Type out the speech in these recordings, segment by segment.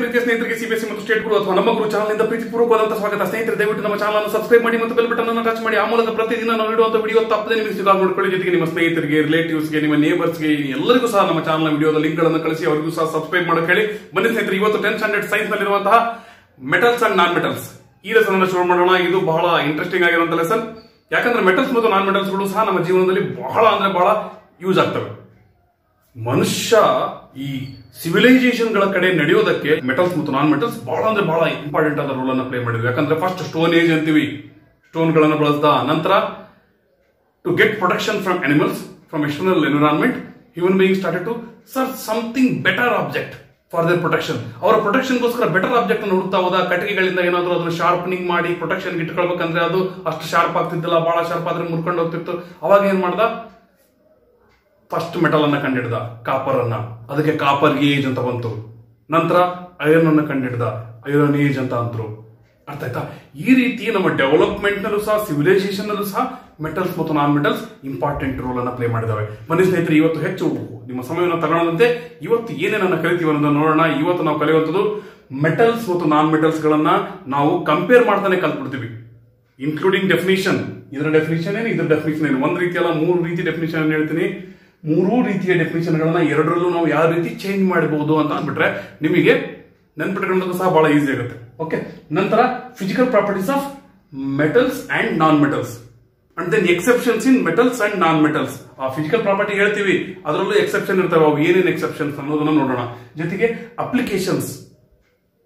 ಪ್ರೀತಿಯ ಸ್ನೇಹಿತರಿಗೆ ಸಿಬಿಎಸ್ಸಿ ಮತ್ತು ಸ್ಟೇಟ್ ಗುರು ಅಥವಾ ನಮ್ಮ ಗುರು ಚಾನಲ್ ಇಂದ ಪ್ರೀತಿಪೂರ್ವಕವಾದಂತಹ ಸ್ವಾಗತ. ಸ್ನೇಹಿತರೆ, ದಯವಿಟ್ಟು ನಮ್ಮ ಚಾನಲ್ ಅನ್ನು ಸಬ್ಸ್ಕ್ರೈಬ್ ಮಾಡಿ ಮತ್ತು ಬೆಲ್ ಬಟನ್ ಅನ್ನು ಟಚ್ ಮಾಡಿ. ಆ ಮೂಲಕ ಪ್ರತಿದಿನ ನಾವು ನೀಡುವಂತಹ ವಿಡಿಯೋ ತಪ್ಪದೆ ನಿಮಗೆ ಸಿಗಲು ನೋಡ್ಕೊಳ್ಳಿ. ಜೊತೆಗೆ ನಿಮ್ಮ ಸ್ನೇಹಿತರಿಗೆ, ರಿಲೇಟಿವ್ಸ್ಗೆ, ನಿಮ್ಮ ನೇಬರ್ಸ್ಗೆ ಎಲ್ಲರಿಗೂ ಸಹ ನಮ್ಮ ಚಾನಲ್ ವಿಡಿಯೋದ ಲಿಂಕ್ ಗಳನ್ನು ಕಳಿಸಿ ಅವರಿಗೂ ಸಹ ಸಬ್ಸ್ಕ್ರೈಬ್ ಮಾಡಕ್ಕೆ ಹೇಳಿ. ಬನ್ನಿ ಸ್ನೇಹಿತರೆ, ಇವತ್ತು 10th ಸ್ಟ್ಯಾಂಡರ್ಡ್ ಸೈನ್ಸ್ ನಲ್ಲಿರುವಂತಹ ಮೆಟಲ್ಸ್ ಅಂಡ್ ನಾನ್ ಮೆಟಲ್ಸ್ ಈ ಲೆಸನ್ ಅನ್ನು ಶುರು ಮಾಡೋಣ. ಇದು ಬಹಳ ಇಂಟ್ರೆಸ್ಟಿಂಗ್ ಆಗಿರುವಂತಹ ಲೆಸನ್. ಯಾಕಂದ್ರೆ ಮೆಟಲ್ಸ್ ಮತ್ತು ನಾನ್ ಮೆಟಲ್ಸ್ ಗಳು ಸಹ ನಮ್ಮ ಜೀವನದಲ್ಲಿ ಬಹಳ ಯೂಸ್ ಆಗ್ತವೆ. ಮನುಷ್ಯ ಈ ಸಿವಿಲೈಸೇಷನ್ ಗಳ ಕಡೆ ನಡೆಯೋದಕ್ಕೆ ಮೆಟಲ್ಸ್ ಮತ್ತು ನಾನ್ ಮೆಟಲ್ಸ್ ಬಹಳ ಇಂಪಾರ್ಟೆಂಟ್ ಆದ ರೋಲ್ ಅನ್ನು ಪ್ಲೇ ಮಾಡಿದ್ವಿ. ಯಾಕಂದ್ರೆ ಫಸ್ಟ್ ಸ್ಟೋನ್ ಏಜ್ ಅಂತೀವಿ, ಸ್ಟೋನ್ ಗಳನ್ನು ಬಳಸ್ದ ನಂತರ to get protection from animals, from external environment, human being started to search something better object for their protection. ಅವರ ಪ್ರೊಟೆಕ್ಷನ್ಗೋಸ್ಕರ ಬೆಟರ್ ಆಬ್ಜೆಕ್ಟ್ ಅನ್ನು ಹುಡುಕ್ತಾ ಹೋದ. ಕಟ್ಟಿಗೆಗಳಿಂದ ಏನಾದ್ರು ಅದನ್ನು ಶಾರ್ಪನಿಂಗ್ ಮಾಡಿ ಪ್ರೊಟೆಕ್ಷನ್ ಇಟ್ಕೊಳ್ಬೇಕಂದ್ರೆ ಅದು ಅಷ್ಟು ಶಾರ್ಪ್ ಆಗ್ತಿದ್ದಿಲ್ಲ, ಬಹಳ ಶಾರ್ಪ್ ಆದ್ರೆ ಮುರ್ಕೊಂಡು ಹೋಗ್ತಿತ್ತು. ಅವಾಗ ಏನ್ ಮಾಡ್ದ, ಫಸ್ಟ್ ಮೆಟಲ್ ಅನ್ನ ಕಂಡಿಡ್ದ, ಕಾಪರ್ ಅನ್ನ. ಅದಕ್ಕೆ ಕಾಪರ್ ಏಜ್ ಅಂತ ಬಂತು. ನಂತರ ಐರನ್ ಅನ್ನ ಕಂಡಿಡ್ದ, ಐರನ್ ಏಜ್ ಅಂತ ಅಂದ್ರು. ಅರ್ಥ ಆಯ್ತಾ? ಈ ರೀತಿ ನಮ್ಮ ಡೆವಲಪ್ಮೆಂಟ್ ನಲ್ಲೂ ಸಹ, ಸಿವಿಲೈಸೇಷನ್ ನಲ್ಲೂ ಸಹ ಮೆಟಲ್ಸ್ ಮತ್ತು ನಾನ್ ಮೆಟಲ್ಸ್ ಇಂಪಾರ್ಟೆಂಟ್ ರೋಲ್ ಅನ್ನ ಪ್ಲೇ ಮಾಡಿದಾವೆ. ಬನ್ನಿ ಸ್ನೇಹಿತರೆ, ಇವತ್ತು ಹೆಚ್ಚು ನಿಮ್ಮ ಸಮಯವನ್ನು ತಗೊಳ್ಳದಂತೆ ಇವತ್ತು ಏನೇನನ್ನ ಕಲಿತೀವಿ ಅನ್ನೋದನ್ನ ನೋಡೋಣ. ಇವತ್ತು ನಾವು ಕಲಿಯುವಂಥದ್ದು ಮೆಟಲ್ಸ್ ಮತ್ತು ನಾನ್ ಮೆಟಲ್ಸ್ ಗಳನ್ನ ನಾವು ಕಂಪೇರ್ ಮಾಡ್ತಾನೆ ಕಲ್ತ್ಬಿಡ್ತೀವಿ, ಇನ್ಕ್ಲೂಡಿಂಗ್ ಡೆಫಿನಿಷನ್. ಇದರ ಡೆಫಿನಿಷನ್ ಏನು, ಇದರ ಡೆಫಿನಿಷನ್ ಏನು, ಒಂದ್ ರೀತಿ ಅಲ್ಲ, 3 ರೀತಿ ಡೆಫಿನಿಷನ್ ಹೇಳ್ತೀನಿ. 3 ರೀತಿಯ ಡೆಫಿನಿಷನ್ ಗಳನ್ನ ಎರಡರಲ್ಲೂ ನಾವು ಯಾವ ರೀತಿ ಚೇಂಜ್ ಮಾಡಬಹುದು ಅಂತ ಅಂದ್ಬಿಟ್ರೆ ನಿಮಗೆ ನೆನ್ಪಿಟ್ಕೊಳ್ಳೋದು ಸಹ ಬಹಳ ಈಸಿ ಆಗುತ್ತೆ. ಓಕೆ, ನಂತರ physical properties of metals and non metals and then exceptions in metals and non metals. ಆ ಫಿಸಿಕಲ್ ಪ್ರಾಪರ್ಟಿ ಹೇಳ್ತೀವಿ, ಅದರಲ್ಲೂ ಎಕ್ಸೆಪ್ಷನ್ ಇರ್ತವೆ. ಅವು ಏನೇನು ಎಕ್ಸೆಪ್ಷನ್ಸ್ ಅನ್ನೋದನ್ನ ನೋಡೋಣ. ಜೊತೆಗೆ ಅಪ್ಲಿಕೇಶನ್ಸ್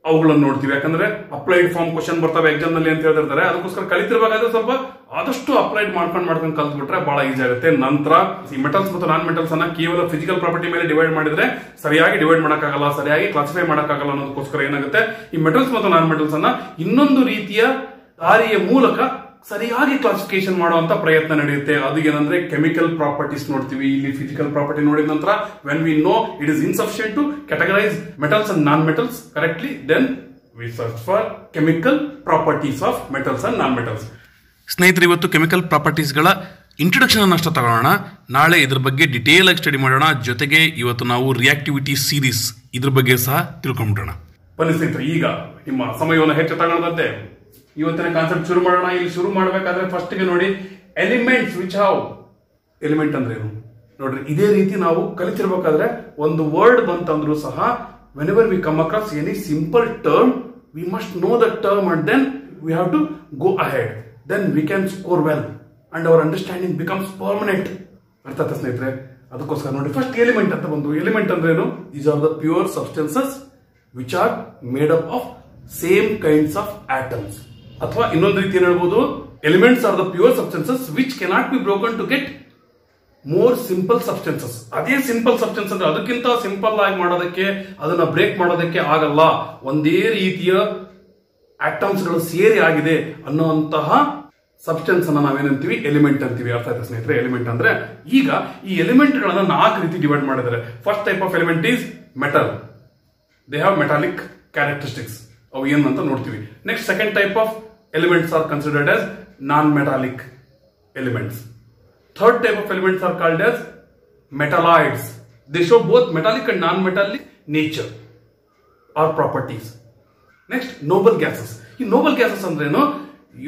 ಅವುಗಳನ್ನು ನೋಡ್ತೀವಿ. ಯಾಕಂದ್ರೆ ಅಪ್ಲೈಡ್ ಫಾರ್ಮ್ ಕ್ವಶನ್ ಬರ್ತವೆ ಎಕ್ಸಾಮ್ ನಲ್ಲಿ ಅಂತ ಹೇಳ್ತಿರ್ತಾರೆ. ಅದಕ್ಕೋಸ್ಕರ ಕಲಿತಿರ್ಬೇಕಾದ್ರೆ ಸ್ವಲ್ಪ ಆದಷ್ಟು ಅಪ್ಲೈಡ್ ಮಾಡ್ಕೊಂಡು ಕಲ್ತ್ಬಿಟ್ರೆ ಬಹಳ ಈಸಿ ಆಗುತ್ತೆ. ನಂತರ ಈ ಮೆಟಲ್ಸ್ ಮತ್ತು ನಾನ್ ಮೆಟಲ್ಸ್ ಅನ್ನ ಕೇವಲ ಫಿಸಿಕಲ್ ಪ್ರಾಪರ್ಟಿ ಮೇಲೆ ಡಿವೈಡ್ ಮಾಡಿದ್ರೆ ಸರಿಯಾಗಿ ಡಿವೈಡ್ ಮಾಡಕ್ಕಾಗಲ್ಲ, ಸರಿಯಾಗಿ ಕ್ಲಾಸಿಫೈ ಮಾಡಕ್ಕಾಗಲ್ಲ. ಅನ್ನೋದಕ್ಕೋಸ್ಕರ ಏನಾಗುತ್ತೆ, ಈ ಮೆಟಲ್ಸ್ ಮತ್ತು ನಾನ್ ಮೆಟಲ್ಸ್ ಅನ್ನ ಇನ್ನೊಂದು ರೀತಿಯ ದಾರಿಯ ಮೂಲಕ ಸರಿಯಾಗಿ ಕ್ಲಾಸಿಫಿಕೇಶನ್ ಮಾಡುವಂತ ಪ್ರಯತ್ನ ನಡೆಯುತ್ತೆ. ಅದು ಏನಂದ್ರೆ ಕೆಮಿಕಲ್ ಪ್ರಾಪರ್ಟೀಸ್ ನೋಡ್ತೀವಿ. ಇಲ್ಲಿ ಫಿಸಿಕಲ್ ಪ್ರಾಪರ್ಟಿ ನೋಡಿದ ನಂತರ when we know it is insufficient to categorize metals and non metals correctly, then we search for chemical properties of metals and non metals. ಸ್ನೇಹಿತರೆ, ಇವತ್ತು ಕೆಮಿಕಲ್ ಪ್ರಾಪರ್ಟೀಸ್ ಗಳ ಇಂಟ್ರೊಡಕ್ಷನ್ ಅನ್ನಷ್ಟು ತಗೊಳ್ಳೋಣ. ನಾಳೆ ಇದ್ರ ಬಗ್ಗೆ ಡಿಟೇಲ್ ಆಗಿ ಸ್ಟಡಿ ಮಾಡೋಣ. ಜೊತೆಗೆ ಇವತ್ತು ನಾವು ರಿಯಾಕ್ಟಿವಿಟಿ ಸೀರೀಸ್ ಇದ್ರ ಬಗ್ಗೆ ಸಹ ತಿಳ್ಕೊಂಡ್ಬಿಡೋಣ. ಬನ್ನಿ ಸ್ನೇಹಿತರೆ, ಈಗ ನಿಮ್ಮ ಸಮಯವನ್ನು ಹೆಚ್ಚು ತಗೊಳ್ಳದಂತೆ ಇವತ್ತಿನ ಕಾನ್ಸೆಪ್ಟ್ ಶುರು ಮಾಡೋಣ. ಇಲ್ಲಿ ಶುರು ಮಾಡಬೇಕಾದ್ರೆ ಫಸ್ಟ್ ಗೆ ನೋಡಿ ಎಲಿಮೆಂಟ್ಸ್ ವಿಚ್ ಹಾವ್. ಎಲಿಮೆಂಟ್ ಅಂದ್ರೆ ಏನು ನೋಡ್ರಿ. ಇದೇ ರೀತಿ ನಾವು ಕಲಿತಿರ್ಬೇಕಾದ್ರೆ ಒಂದು ವರ್ಡ್ ಬಂತಂದ್ರೂ ಸಹ whenever we come across any simple term, we must know the term and then we have to go ahead. Then we can score well and our understanding becomes permanent. ಅರ್ಥ ಆಯ್ತಾ ಸ್ನೇಹಿತರೆ? ಅದಕ್ಕೋಸ್ಕರ ನೋಡಿ ಫಸ್ಟ್ ಎಲಿಮೆಂಟ್ ಅಂತ ಬಂದು. Element ಅಂದ್ರೆ ಏನು? These are the pure substances which are made up of same kinds of atoms. ಅಥವಾ ಇನ್ನೊಂದು ರೀತಿ ಹೇಳ್ಬೋದು, elements are the pure substances which cannot be broken to get more simple substances. ಅದೇ simple substance ಅಂದ್ರೆ ಅದಕ್ಕಿಂತ simple ಆಗಿ ಮಾಡೋದಕ್ಕೆ, ಅದನ್ನ ಬ್ರೇಕ್ ಮಾಡೋದಕ್ಕೆ ಆಗಲ್ಲ. ಒಂದೇ ರೀತಿಯ ಆಟಮ್ಸ್ ಗಳು ಸೇರಿ ಆಗಿದೆ ಅನ್ನುವಂತಹ ಸಬ್ಸ್ಟೆನ್ಸ್ ಅನ್ನ ನಾವೇನಂತೀವಿ, ಎಲಿಮೆಂಟ್ ಅಂತೀವಿ. ಅರ್ಥ ಆಯ್ತಾ ಸ್ನೇಹಿತರೆ? ಎಲಿಮೆಂಟ್ ಅಂದ್ರೆ ಈಗ ಈ ಎಲಿಮೆಂಟ್ ಗಳನ್ನ 4 ರೀತಿ ಡಿವೈಡ್ ಮಾಡಿದ್ದಾರೆ. First type of element is metal. They have metallic characteristics. ಅವು ಏನಂತ ನೋಡ್ತೀವಿ. Next second type of elements are considered as non metallic elements. Third type of elements are called as metalloids. They show both metallic and non metallic nature or properties. Next noble gases. ಈ noble gases ಅಂದ್ರೇನು?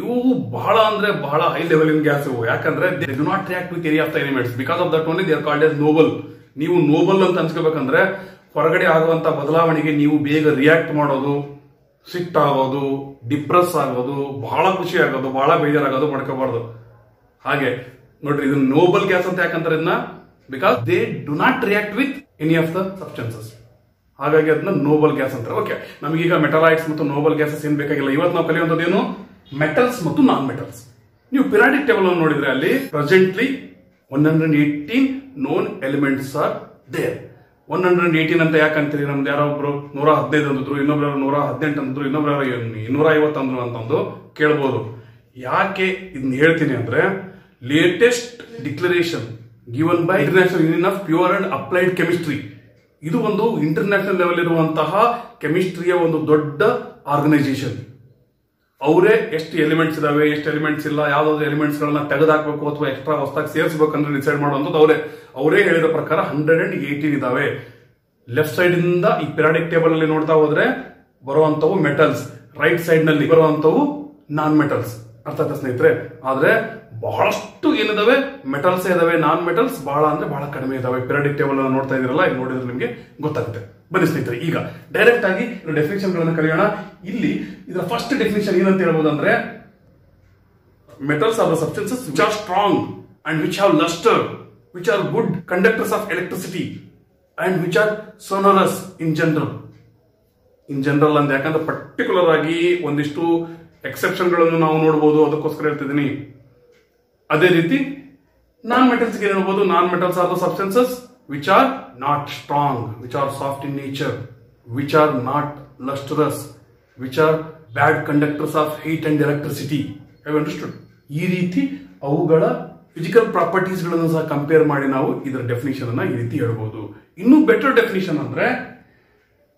ಇವು ಬಹಳ high level in gas ಇವು. ಯಾಕಂದ್ರೆ they do not react with any of the elements. Because of that only they are called as noble. ನೀವು noble ಅಂತ ಅನ್ಸ್ಕೋಬೇಕಂದ್ರೆ ಹೊರಗಡೆ ಆಗುವಂತ ಬದಲಾವಣೆಗೆ ನೀವು ಬೇಗ ರಿಯಾಕ್ಟ್ ಮಾಡೋದು, ಸಿಟ್ ಆಗೋದು, ಡಿಪ್ರೆಸ್ ಆಗೋದು, ಬಹಳ ಖುಷಿ ಆಗೋದು, ಬಹಳ ಬೇಜಾರಾಗೋದು ಮಾಡ್ಕೋಬಾರ್ದು. ಹಾಗೆ ನೋಡ್ರಿ, ಇದು ನೋಬಲ್ ಗ್ಯಾಸ್ ಅಂತ ಯಾಕಂತಾರೆ ಇದನ್ನ, because they do not react with any of the substances. ಹಾಗಾಗಿ ಅದನ್ನ ನೋಬಲ್ ಗ್ಯಾಸ್ ಅಂತಾರೆ. ಓಕೆ, ನಮಗೀಗ ಮೆಟಲಾಯ್ಡ್ಸ್ ಮತ್ತು ನೋಬಲ್ ಗ್ಯಾಸಸ್ ಏನ್ ಬೇಕಾಗಿಲ್ಲ. ಇವತ್ತು ನಾವು ಕಲಿಯುವಂಥದ್ದು ಏನು? ಮೆಟಲ್ಸ್ ಮತ್ತು ನಾನ್ ಮೆಟಲ್ಸ್. ನೀವು ಪಿರಿಯಾಡಿಕ್ ಟೇಬಲ್ ಅನ್ನು ನೋಡಿದ್ರೆ ಅಲ್ಲಿ presently 118 known elements are there. 118 ಅಂತ ಯಾಕಂತೀರಿ? ನಮ್ದು ಯಾರೋ ಒಬ್ರು 115 ಅಂದ್ರು, ಇನ್ನೊಬ್ರು 118 ಅಂದ್ರು, ಇನ್ನೊಬ್ರು 250 ಅಂದ್ರು ಅಂತಂದು ಕೇಳ್ಬೋದು. ಯಾಕೆ ಇದನ್ನ ಹೇಳ್ತೀನಿ ಅಂದ್ರೆ, latest declaration given by international union of pure and applied chemistry. ಇದು ಒಂದು ಇಂಟರ್ನ್ಯಾಷನಲ್ ಲೆವೆಲ್ ಇರುವಂತಹ ಕೆಮಿಸ್ಟ್ರಿಯ ಒಂದು ದೊಡ್ಡ ಆರ್ಗನೈಸೇಷನ್. ಅವರೇ ಎಷ್ಟು ಎಲಿಮೆಂಟ್ಸ್ ಇದಾವೆ, ಎಷ್ಟು ಎಲಿಮೆಂಟ್ಸ್ ಇಲ್ಲ, ಯಾವ್ದಾದ್ರು ಎಲಿಮೆಂಟ್ಸ್ ಗಳನ್ನ ತೆಗೆದಾಕ್ಬೇಕು ಅಥವಾ ಎಕ್ಸ್ಟ್ರಾ ಹೊಸದಾಗಿ ಸೇರಿಸಬೇಕಂದ್ರೆ ಡಿಸೈಡ್ ಮಾಡುವಂಥದ್ದು ಅವರೇ ಹೇಳಿದ ಪ್ರಕಾರ 118 ಇದಾವೆ. ಲೆಫ್ಟ್ ಸೈಡ್ ಇಂದ ಈ ಪಿರಿಯಾಡಿಕ್ ಟೇಬಲ್ ಅಲ್ಲಿ ನೋಡ್ತಾ ಹೋದ್ರೆ ಬರುವಂತವು ಮೆಟಲ್ಸ್, ರೈಟ್ ಸೈಡ್ ನಲ್ಲಿ ಬರುವಂತವು ನಾನ್ ಮೆಟಲ್ಸ್. ಅರ್ಥ ಆಯ್ತಾ ಸ್ನೇಹಿತರೆ? ಆದ್ರೆ ಬಹಳಷ್ಟು ಏನಿದಾವೆ ಮೆಟಲ್ಸ್ ಇದಾವೆ, ನಾನ್ ಮೆಟಲ್ಸ್ ಬಹಳ ಅಂದ್ರೆ ಬಹಳ ಕಡಿಮೆ ಇದಾವೆ. ಪಿರಿಯಾಡಿಕ್ ಟೇಬಲ್ ಅನ್ನು ನೋಡ್ತಾ ಇದ್ರಲ್ಲ, ಈಗ ನೋಡಿದ್ರೆ ನಿಮಗೆ ಗೊತ್ತಾಗುತ್ತೆ. ಬನ್ನಿ ಸ್ನೇಹಿತರೆ, ಈಗ ಡೈರೆಕ್ಟ್ ಆಗಿ ಡೆಫಿನೇಷನ್ ಗಳನ್ನು ಕಲಿಯೋಣ. ಇಲ್ಲಿ ಇದರ ಫಸ್ಟ್ ಡೆಫಿನೇಷನ್ ಏನಂತ ಹೇಳ್ಬೋದು ಅಂದ್ರೆ, metals are the substances which are strong and which have luster, which are good conductors of electricity and which are sonorous in general. In general ಅಂದ್ರೆ ಯಾಕಂದ್ರೆ ಪರ್ಟಿಕ್ಯುಲರ್ ಆಗಿ ಒಂದಿಷ್ಟು ಎಕ್ಸೆಪ್ಷನ್ ಗಳನ್ನು ನಾವು ನೋಡಬಹುದು, ಅದಕ್ಕೋಸ್ಕರ ಹೇಳ್ತಿದ್ದೀನಿ. ಅದೇ ರೀತಿ ನಾನ್ ಮೆಟಲ್ಸ್ ಗೆ ಹೇಳ್ಬಹುದು, ನಾನ್ metals are the substances which are not strong, which are soft in nature, which are not lustrous, which are bad conductors of heat and electricity. Have you understood? ಈ ರೀತಿ ಅವುಗಳ ಫಿಸಿಕಲ್ ಪ್ರಾಪರ್ಟೀಸ್ ಗಳನ್ನು ಸಹ compare ಮಾಡಿ ನಾವು ಇದರ definition ಅನ್ನ ಈ ರೀತಿ ಹೇಳ್ಬಹುದು. ಇನ್ನು ಬೆಟರ್ ಡೆಫಿನಿಷನ್ ಅಂದ್ರೆ,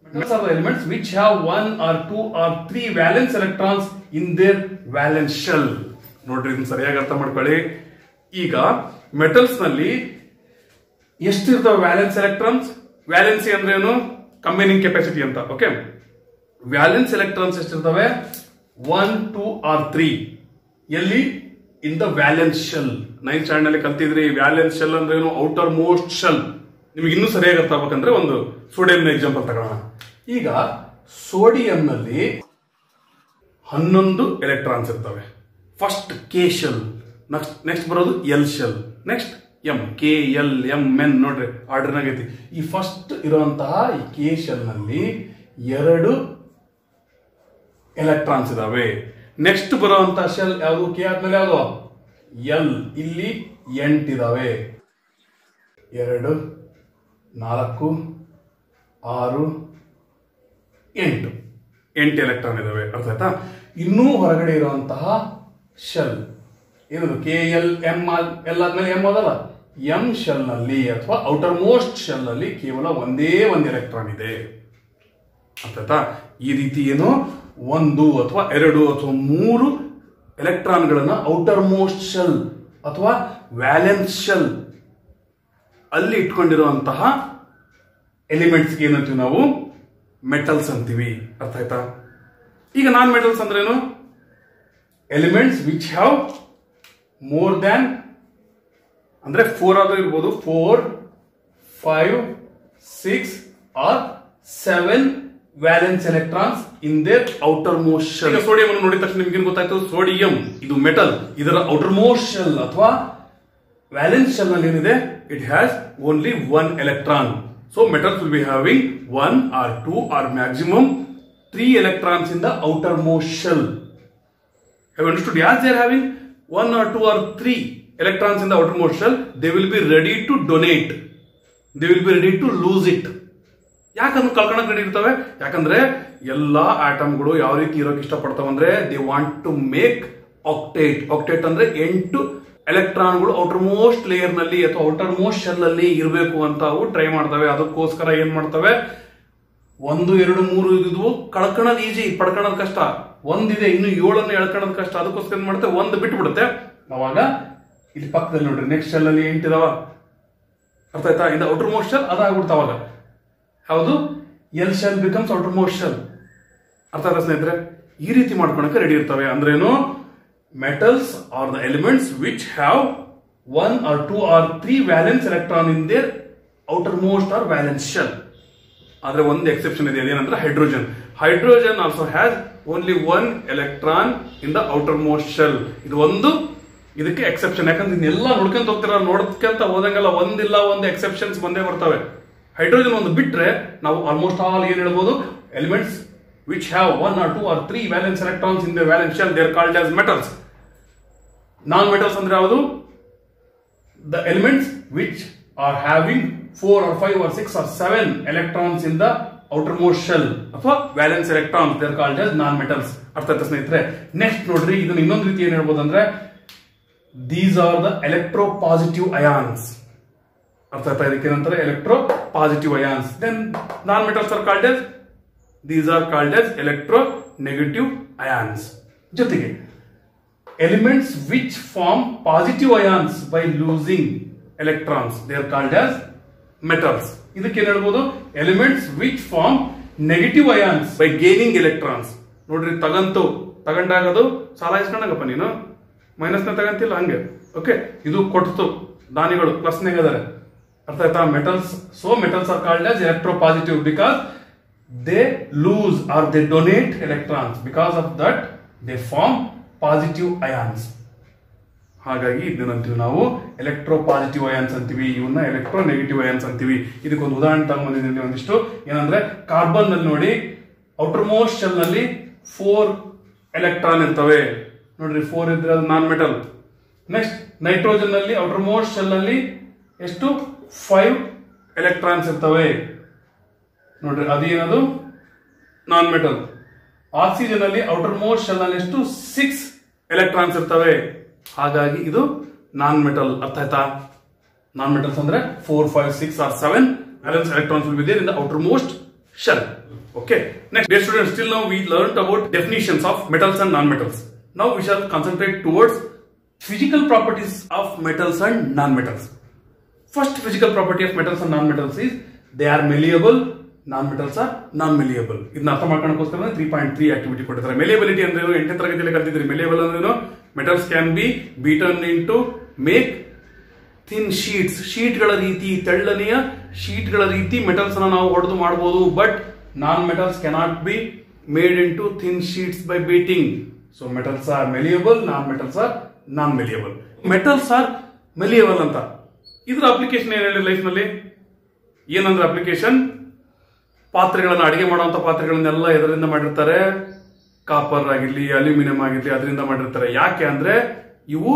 metals are the elements which have 1 or 2 or 3 valence electrons in their valence shell. ನೋಡ್ರಿ, ಇದನ್ನ ಸರಿಯಾಗಿ ಅರ್ಥ ಮಾಡ್ಕೊಳ್ಳಿ. ಈಗ ಮೆಟಲ್ಸ್ ನಲ್ಲಿ ಎಷ್ಟಿರ್ತಾವೆ ವ್ಯಾಲೆನ್ಸ್ ಎಲೆಕ್ಟ್ರಾನ್ಸ್? ವ್ಯಾಲೆನ್ಸಿ ಅಂದ್ರೆ ಏನು? ಕಂಬೈನಿಂಗ್ ಕೆಪಾಸಿಟಿ ಅಂತ. ಓಕೆ, ವ್ಯಾಲೆನ್ಸ್ ಎಲೆಕ್ಟ್ರಾನ್ಸ್ ಎಷ್ಟಿರ್ತವೆ? 1, 2 or 3. ಎಲ್ಲಿ? In the valence shell. 9th standard ನಲ್ಲಿ ಕಲ್ತಿದ್ರಿ ವ್ಯಾಲೆನ್ಸ್ ಶೆಲ್ ಅಂದ್ರೆ ಏನು, ಔಟರ್ ಮೋಸ್ಟ್ ಶೆಲ್. ನಿಮಗೆ ಇನ್ನೂ ಸರಿಯಾಗಿ ಅರ್ಥ ಆಗ್ಬೇಕಂದ್ರೆ ಒಂದು ಸೋಡಿಯಂ ಎಕ್ಸಾಂಪಲ್ ತಗೋಣ. ಈಗ ಸೋಡಿಯಂ ನಲ್ಲಿ 11 ಎಲೆಕ್ಟ್ರಾನ್ಸ್ ಇರ್ತವೆ. ಫಸ್ಟ್ ಕೆ ಶೆಲ್, ನೆಕ್ಸ್ಟ್ ಬರೋದು L shell, next M, K L M N. ನೋಡ್ರಿ ಆರ್ಡರ್ ಆಗೈತಿ. ಈ ಫಸ್ಟ್ ಇರುವಂತಹ ಈ ಕೆ ಶೆಲ್ ನಲ್ಲಿ 2 ಎಲೆಕ್ಟ್ರಾನ್ಸ್ ಇದಾವೆ. ನೆಕ್ಸ್ಟ್ ಬರುವಂತಹ ಶೆಲ್ ಯಾವುದು? ಕೆ ಆದ್ಮೇಲೆ ಯಾವುದು? ಎಲ್. ಇಲ್ಲಿ 8 ಇದಾವೆ. 2, 4, 6, 8 ಎಲೆಕ್ಟ್ರಾನ್ ಇದಾವೆ. ಅರ್ಥ ಆಯ್ತಾ? ಇನ್ನೂ ಹೊರಗಡೆ ಇರುವಂತಹ ಶೆಲ್ ಏನದು? ಕೆ ಎಲ್ ಎಂ ಎಲ್ ಆದ್ಮೇಲೆ ಎಂ ಅದಲ್ಲ, ಎಂ ಶೆಲ್ ನಲ್ಲಿ ಅಥವಾ ಔಟರ್ ಮೋಸ್ಟ್ ಶೆಲ್ ನಲ್ಲಿ ಕೇವಲ ಒಂದೇ ಒಂದು ಎಲೆಕ್ಟ್ರಾನ್ ಇದೆ. ಅರ್ಥ ಆಯ್ತಾ? ಈ ರೀತಿ ಏನು 1 ಅಥವಾ 2 ಅಥವಾ 3 ಎಲೆಕ್ಟ್ರಾನ್ ಗಳನ್ನ ಔಟರ್ ಮೋಸ್ಟ್ ಶೆಲ್ ಅಥವಾ ವ್ಯಾಲೆನ್ಸ್ ಶೆಲ್ ಅಲ್ಲಿ ಇಟ್ಕೊಂಡಿರುವಂತಹ ಎಲಿಮೆಂಟ್ಸ್ ಏನಂತೀವಿ ನಾವು? ಮೆಟಲ್ಸ್ ಅಂತೀವಿ. ಅರ್ಥ ಆಯ್ತಾ? ಈಗ ನಾನ್ ಮೆಟಲ್ಸ್ ಅಂದ್ರೆ ಏನು? Elements which have more than ಅಂದ್ರೆ 4 ಆದ್ರೂ ಇರ್ಬೋದು, 4, 5, 6 or 7 valence electrons in their outermost shell. Sodium ಅನ್ನು ನೋಡಿದ ತಕ್ಷಣ ನಿಮ್ಗೆ ಗೊತ್ತಾಯ್ತು, ಸೋಡಿಯಂ ಇದು ಮೆಟಲ್. ಇದರ ಔಟರ್ ಮೋಸ್ಟ್ ಶೆಲ್ ಅಥವಾ ವ್ಯಾಲೆನ್ಸ್ ಶೆಲ್ ನಲ್ಲಿ ಏನಿದೆ? It has only 1 electron. So metals will be having 1 or 2 or maximum 3 electrons in the outermost shell. Have you understood? As they are having 1 or 2 or 3 electrons in the outermost shell, they will be ready to donate. They will be ready to lose it. ಯಾಕಂದ್ರೆ ಕಳ್ಕೊಳಕ್ ready ಇರ್ತವೆ? ಯಾಕಂದ್ರೆ ಎಲ್ಲಾ ಆಟಮ್ಗಳು ಯಾವ ರೀತಿ ಇರೋಕೆ ಇಷ್ಟಪಡ್ತಾವ ಅಂದ್ರೆ, they want to make octet. Octet ಅಂದ್ರೆ 8 ಎಲೆಕ್ಟ್ರಾನ್ಗಳು ಔಟರ್ ಮೋಸ್ಟ್ ಲೇಯರ್ ನಲ್ಲಿ ಅಥವಾ ಔಟರ್ ಮೋಸ್ಟ್ ಶೆಲ್ ಅಲ್ಲಿ ಇರಬೇಕು ಅಂತ ಅವು ಟ್ರೈ ಮಾಡ್ತವೆ. ಅದಕ್ಕೋಸ್ಕರ ಏನ್ ಮಾಡ್ತವೆ? 1, 2, 3 ಇದ್ವು ಕಳ್ಕೊಳ್ಳೋದು ಈಜಿ, ಪಡ್ಕೊಳ್ಳೋದು ಕಷ್ಟ. ಒಂದಿದೆ, ಇನ್ನು 7 ಎಳ್ಕೊಳ್ಳೋದು ಕಷ್ಟ. ಅದಕ್ಕೋಸ್ಕರ ಏನ್ ಮಾಡುತ್ತೆ? 1 ಬಿಟ್ಟು ಬಿಡುತ್ತೆ. ಅವಾಗ ಇಲ್ಲಿ ಪಕ್ಕದಲ್ಲಿ ನೋಡ್ರಿ, ನೆಕ್ಸ್ಟ್ ಶೆಲ್ ಅಲ್ಲಿ 8 ಇದಾವ. ಅರ್ಥ ಆಯ್ತಾ? ಇಂದ ಔಟರ್ ಮೋಸ್ಟ್ ಶೆಲ್ ಅದಾಗ್ಬಿಡ್ತಾವ. ಅವಾಗ ಯಾವುದು? L shell becomes outermost shell. ಅರ್ಥ ಆಯ್ತಾ ಸ್ನೇಹಿತರೆ? ಈ ರೀತಿ ಮಾಡ್ಕೊಳಕ್ಕೆ ರೆಡಿ ಇರ್ತವೆ. ಅಂದ್ರೇನು? Metals are the elements which have 1 or 2 or 3 valence electron in their outermost or valence shell. ಆದ್ರೆ ಒಂದು ಎಕ್ಸೆಪ್ಷನ್ ಇದೆ, ಏನಂದ್ರೆ hydrogen. Hydrogen also has only 1 electron in the outermost shell. ಇದು ಒಂದು ಇದಕ್ಕೆ ಎಕ್ಸೆಪ್ಷನ್. ಯಾಕಂದ್ರೆ ಇದನ್ನೆಲ್ಲ ನೋಡ್ಕೊಂತ ಹೋಗ್ತೀರ, ನೋಡ್ಕೊಂತ ಹೋದಂಗೆಲ್ಲ ಒಂದಿಲ್ಲ ಒಂದು ಎಕ್ಸೆಪ್ಷನ್ಸ್ ಬಂದೇ ಬರ್ತವೆ. ಹೈಡ್ರೋಜನ್ ಒಂದು ಬಿಟ್ರೆ ನಾವು ಆಲ್ಮೋಸ್ಟ್ ಆಲ್ ಏನ್ ಹೇಳ್ಬೋದು? Elements which have 1 or 2 or 3 valence electrons in the valence shell, they are called as metals. Non metals ಅಂದ್ರೆ ಯಾವುದು? The elements which are having 4 or 5 or 6 or 7 electrons in the outermost shell ಅಥವಾ valence electrons, they are called as non metals. ಅರ್ಥ ಆಯ್ತಾ ಸ್ನೇಹಿತರೆ? Next ನೋಡ್ರಿ, ಇದನ್ನ ಇನ್ನೊಂದು ರೀತಿ ಏನ್ ಹೇಳ್ಬೋದು ಅಂದ್ರೆ, these are the electropositive ions. ಅರ್ಥ ಆಯ್ತಾ? ಇದಕ್ಕೆ ಏನಂತಾರೆ? Electropositive ions. Then non metals are called as, these are called as electronegative ions. ಜೊತೆಗೆ elements which form positive ions by losing electrons, they are called as metals. ಇದಕ್ಕೆ ಏನ್ ಹೇಳ್ಬೋದು? Elements which form negative ions by gaining electrons. ನೋಡ್ರಿ, ತಗೊಂಡಾಗ ಅದು ಸಾಲ ಇಸ್ಕೊಂಡಾಗಪ್ಪ ನೀನು minus ನ ತಗಂತಿಲ್ಲ ಹಂಗೆ. ಓಕೆ, ಇದು ಕೊಟ್ಟು ದಾನಿಗಳು ಪ್ಲಸ್ ನಾಗ ಅದಾರೆ. ಅರ್ಥ ಆಯ್ತಾ? Metals are called as electropositive because they lose or they donate electrons. Because of that they form positive ions. ಹಾಗಾಗಿ ಇದನ್ನಂತೀವಿ ನಾವು ಎಲೆಕ್ಟ್ರೋಪಾಸಿಟಿವ್ ಅಯಾನ್ಸ್ ಅಂತೀವಿ, ಇವನ್ನ ಎಲೆಕ್ಟ್ರೋ ನೆಗೆಟಿವ್ ಅಯಾನ್ಸ್ ಅಂತೀವಿ. ಇದಕ್ಕೊಂದು ಉದಾಹರಣೆ ತಗೊಂಡಿದ್ದೀನಿ ಒಂದಿಷ್ಟು. ಏನಂದ್ರೆ ಕಾರ್ಬನ್ ನಲ್ಲಿ ನೋಡಿ, ಔಟರ್ ಮೋಸ್ಟ್ ಶೆಲ್ ನಲ್ಲಿ 4 ಎಲೆಕ್ಟ್ರಾನ್ ಇರ್ತವೆ. ನೋಡ್ರಿ, 4 ಇದ್ರೆ ಅದು ನಾನ್ ಮೆಟಲ್. ನೆಕ್ಸ್ಟ್ ನೈಟ್ರೋಜನ್ ನಲ್ಲಿ ಔಟರ್ ಮೋಸ್ಟ್ ಶೆಲ್ ನಲ್ಲಿ ಎಷ್ಟು 5 ಎಲೆಕ್ಟ್ರಾನ್ಸ್ ಇರ್ತವೆ. ನೋಡ್ರಿ, ಅದೇನದು ನಾನ್ ಮೆಟಲ್. ಆಕ್ಸಿಜನ್ ಅಲ್ಲಿ ಔಟರ್ ಮೋಸ್ಟ್ ಶೆಲ್ ನಲ್ಲಿ ಎಷ್ಟು 6 ಎಲೆಕ್ಟ್ರಾನ್ಸ್ ಇರ್ತವೆ. ಹಾಗಾಗಿ ಇದು ನಾನ್ ಮೆಟಲ್. ಅರ್ಥ ಆಯ್ತಾ? ನಾನ್ ಮೆಟಲ್ಸ್ ಅಂದ್ರೆ 4, 5, 6 or 7 valence electrons will be there in the outermost shell. Okay. Next, dear students, still now we learned about definitions of metals and non-metals. Now we shall concentrate towards physical properties of metals and non-metals. First physical property of metals and non-metals is they are malleable. Non-metals are non-malleable. ಇದನ್ನ ಅರ್ಥ ಮಾಡ್ಕೊಳ್ಳೋಕೋಸ್ಕರ 3.3 activity ಕೊಟ್ಟಿದ್ದಾರೆ. ಮೆಲಿಯಬಿಲಿಟಿ ಅಂದ್ರೆ 8ನೇ ತರಗತಿಯಲ್ಲಿ ಕಲಿತಿದ್ರಿ. Malleable ಅಂದ್ರೆ metals can be beaten into make thin sheets. ಶೀಟ್ಗಳ ರೀತಿ, ತೆಳ್ಳನೆಯ ಶೀಟ್ಗಳ ರೀತಿ ಮೆಟಲ್ಸ್ ನಾವು ಹೊಡೆದು ಮಾಡಬಹುದು. But non metals cannot be made into thin sheets by beating. So metals are malleable, non metals are non malleable. Metals are malleable ಅಂತ ಇದ್ರ ಅಪ್ಲಿಕೇಶನ್ ಏನ್ ಹೇಳಿ ಲೈಫ್ ನಲ್ಲಿ ಏನಂದ್ರೆ ಅಪ್ಲಿಕೇಶನ್, ಪಾತ್ರೆಗಳನ್ನ ಅಡಿಗೆ ಮಾಡುವಂತ ಪಾತ್ರೆಗಳನ್ನೆಲ್ಲ ಎದರಿಂದ ಮಾಡಿರ್ತಾರೆ, ಕಾಪರ್ ಆಗಿರ್ಲಿ, ಅಲ್ಯೂಮಿನಿಯಂ ಆಗಿರ್ಲಿ, ಅದರಿಂದ ಮಾಡಿರ್ತಾರೆ. ಯಾಕೆ ಅಂದ್ರೆ ಇವು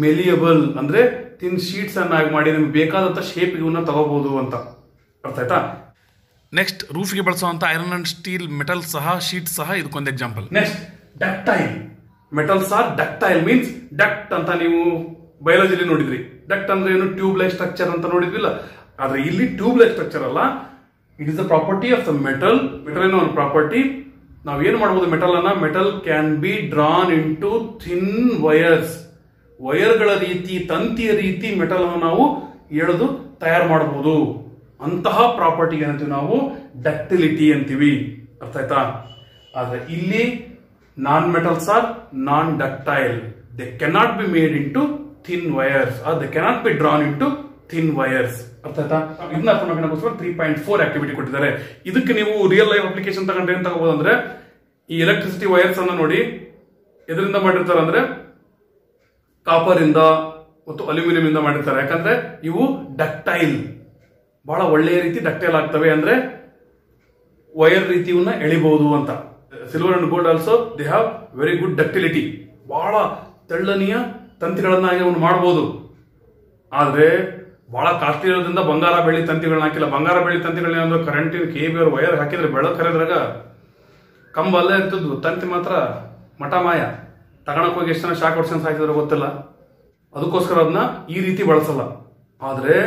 ಮೆಲಿಯಬಲ್ ಅಂದ್ರೆ ಥಿನ್ ಶೀಟ್ಸ್ ಅನ್ನಾಗಿ ಮಾಡಿ ನಿಮ್ಗೆ ಬೇಕಾದಂತ ಶೇಪ್ ಇವನ್ನ ತಗೋಬಹುದು ಅಂತ. ಅರ್ಥ ಆಯ್ತಾ? ನೆಕ್ಸ್ಟ್, ರೂಫ್ಗೆ ಬಳಸುವಂತ ಐರನ್ ಅಂಡ್ ಸ್ಟೀಲ್ ಮೆಟಲ್ ಸಹ, ಶೀಟ್ ಸಹ ಇದಕ್ಕೊಂದು example. Next, ductile metals are ductile means duct ಅಂತ ನೀವು ಬಯಾಲಜಿಲಿ ನೋಡಿದ್ರಿ. ಡಕ್ಟ್ ಅಂದ್ರೆ ಏನು? ಟ್ಯೂಬ್ ಲೈಕ್ ಸ್ಟ್ರಕ್ಚರ್ ಅಂತ ನೋಡಿದ್ವಿಲ್ಲ. ಆದ್ರೆ ಇಲ್ಲಿ ಟ್ಯೂಬ್ ಲೈಕ್ ಸ್ಟ್ರಕ್ಚರ್ ಅಲ್ಲ, it is the property of the metal. Metal ಏನೋ ಒಂದು ಪ್ರಾಪರ್ಟಿ. ನಾವ್ ಏನ್ ಮಾಡಬಹುದು ಮೆಟಲ್ ಅನ್ನ? Metal can be drawn into thin wires. ವೈರ್ಗಳ ರೀತಿ, ತಂತಿಯ ರೀತಿ ಮೆಟಲ್ ಅನ್ನು ನಾವು ಎಳೆದು ತಯಾರು ಮಾಡಬಹುದು. ಅಂತಹ ಪ್ರಾಪರ್ಟಿ ಏನಂತೀವಿ ನಾವು? ಡಕ್ಟಿಲಿಟಿ ಅಂತೀವಿ. ಅರ್ಥ ಆಯ್ತಾ? ಆದ್ರೆ ಇಲ್ಲಿ non metals are non ductile. They cannot be made into thin wires or they cannot be drawn into thin wires. ಅರ್ಥ ಆಯ್ತಾ? ಇದನ್ನ ಅರ್ಥ ಮಾಡ್ಕೊಳ್ಳೋಕೋಸ್ಕರ 3.4 ಆಕ್ಟಿವಿಟಿ ಕೊಟ್ಟಿದ್ದಾರೆ. ಇದಕ್ಕೆ ನೀವು ರಿಯಲ್ ಲೈಫ್ ಅಪ್ಲಿಕೇಶನ್ ತಗೊಂಡ್ರೆ ಏನ್ ತಗೋಬಹುದು ಅಂದ್ರೆ, ಈ ಎಲೆಕ್ಟ್ರಿಸಿಟಿ ವೈರ್ಸ್ ಅನ್ನ ನೋಡಿ ಎದರಿಂದ ಮಾಡಿರ್ತಾರೆ ಅಂದ್ರೆ ಕಾಪರ್ ಇಂದ ಮತ್ತು ಅಲ್ಯೂಮಿನಿಯಂ ಇಂದ ಮಾಡಿರ್ತಾರೆ. ಯಾಕಂದ್ರೆ ಇವು ಡಕ್ಟೈಲ್, ಬಹಳ ಒಳ್ಳೆಯ ರೀತಿ ಡಕ್ಟೈಲ್ ಆಗ್ತವೆ. ಅಂದ್ರೆ ವೈರ್ ರೀತಿ ಇವನ್ನ ಎಳಿಬಹುದು ಅಂತ. Silver and gold also they have very good ductility. ಬಹಳ ತೆಳ್ಳನೆಯ ತಂತಿಗಳನ್ನಾಗಿ ಅವನು ಮಾಡಬಹುದು. ಆದ್ರೆ ಬಹಳ ಕಾಸ್ಟ್ಲಿ ಇರೋದ್ರಿಂದ ಬಂಗಾರ ಬೆಳ್ಳಿ ತಂತಿಗಳನ್ನ ಹಾಕಿಲ್ಲ. ಬಂಗಾರ ಬೆಳ್ಳಿ ತಂತಿಗಳನ್ನ ಕರೆಂಟಿನ ಕೇಬಲ್ ವೈರ್ ಹಾಕಿದ್ರೆ ಬೆಳಕು ಕರೆದ್ರಾಗ ಕಂಬ ಅಲ್ಲೇ ಇರ್ತಿದ್ವು, ತಂತಿ ಮಾತ್ರ ಮಠ ಮಾಯ. ತಗೊಳಕ್ ಹೋಗಿ ಎಷ್ಟು ಜನ ಶಾಕ್ ಹೊಡ್ಸನ್ಸ್ ಹಾಕಿದ್ರೆ ಗೊತ್ತಿಲ್ಲ. ಅದಕ್ಕೋಸ್ಕರ ಅದನ್ನ ಈ ರೀತಿ ಬಳಸಲ್ಲ. ಆದ್ರೆ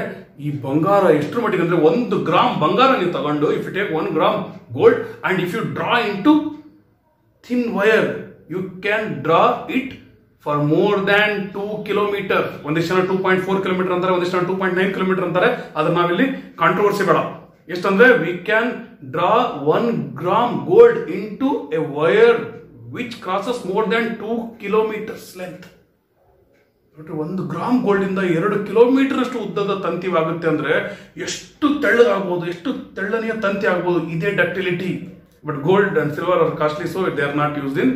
ಈ ಬಂಗಾರ ಎಷ್ಟರ ಮಟ್ಟಿಗೆ ಅಂದ್ರೆ 1 ಗ್ರಾಮ್ ಬಂಗಾರ ನೀವು ತಗೊಂಡು, if you take 1 gram gold and if you draw into thin wire, you can draw it for more than 2 kilometre. ಒಂದಿಷ್ಟು ಜನ 2.4 ಕಿಲೋಮೀಟರ್ ಅಂತಾರೆ, ಒಂದಿಷ್ಟು ಜನ 2.9 ಕಿಲೋಮೀಟರ್ ಅಂತಾರೆ. ಅದ್ರ ನಾವಿಲ್ಲಿ ಕಾಂಟ್ರವರ್ಸಿ ಬೇಡ. ಎಷ್ಟಂದ್ರೆ we can draw 1 gram gold into a wire which crosses more than 2 kilometres length. 1 gram gold ಇಂದ 2 ಕಿಲೋಮೀಟರ್ ಅಷ್ಟು ಉದ್ದದ ತಂತಿ ಆಗುತ್ತೆ ಅಂದ್ರೆ ಎಷ್ಟು ತೆಳ್ಳಗಾಗಬಹುದು, ಎಷ್ಟು ತೆಳ್ಳನೆಯ ತಂತಿ ಆಗಬಹುದು. ಇದೇ ductility. But gold and silver are costly, so they are not used in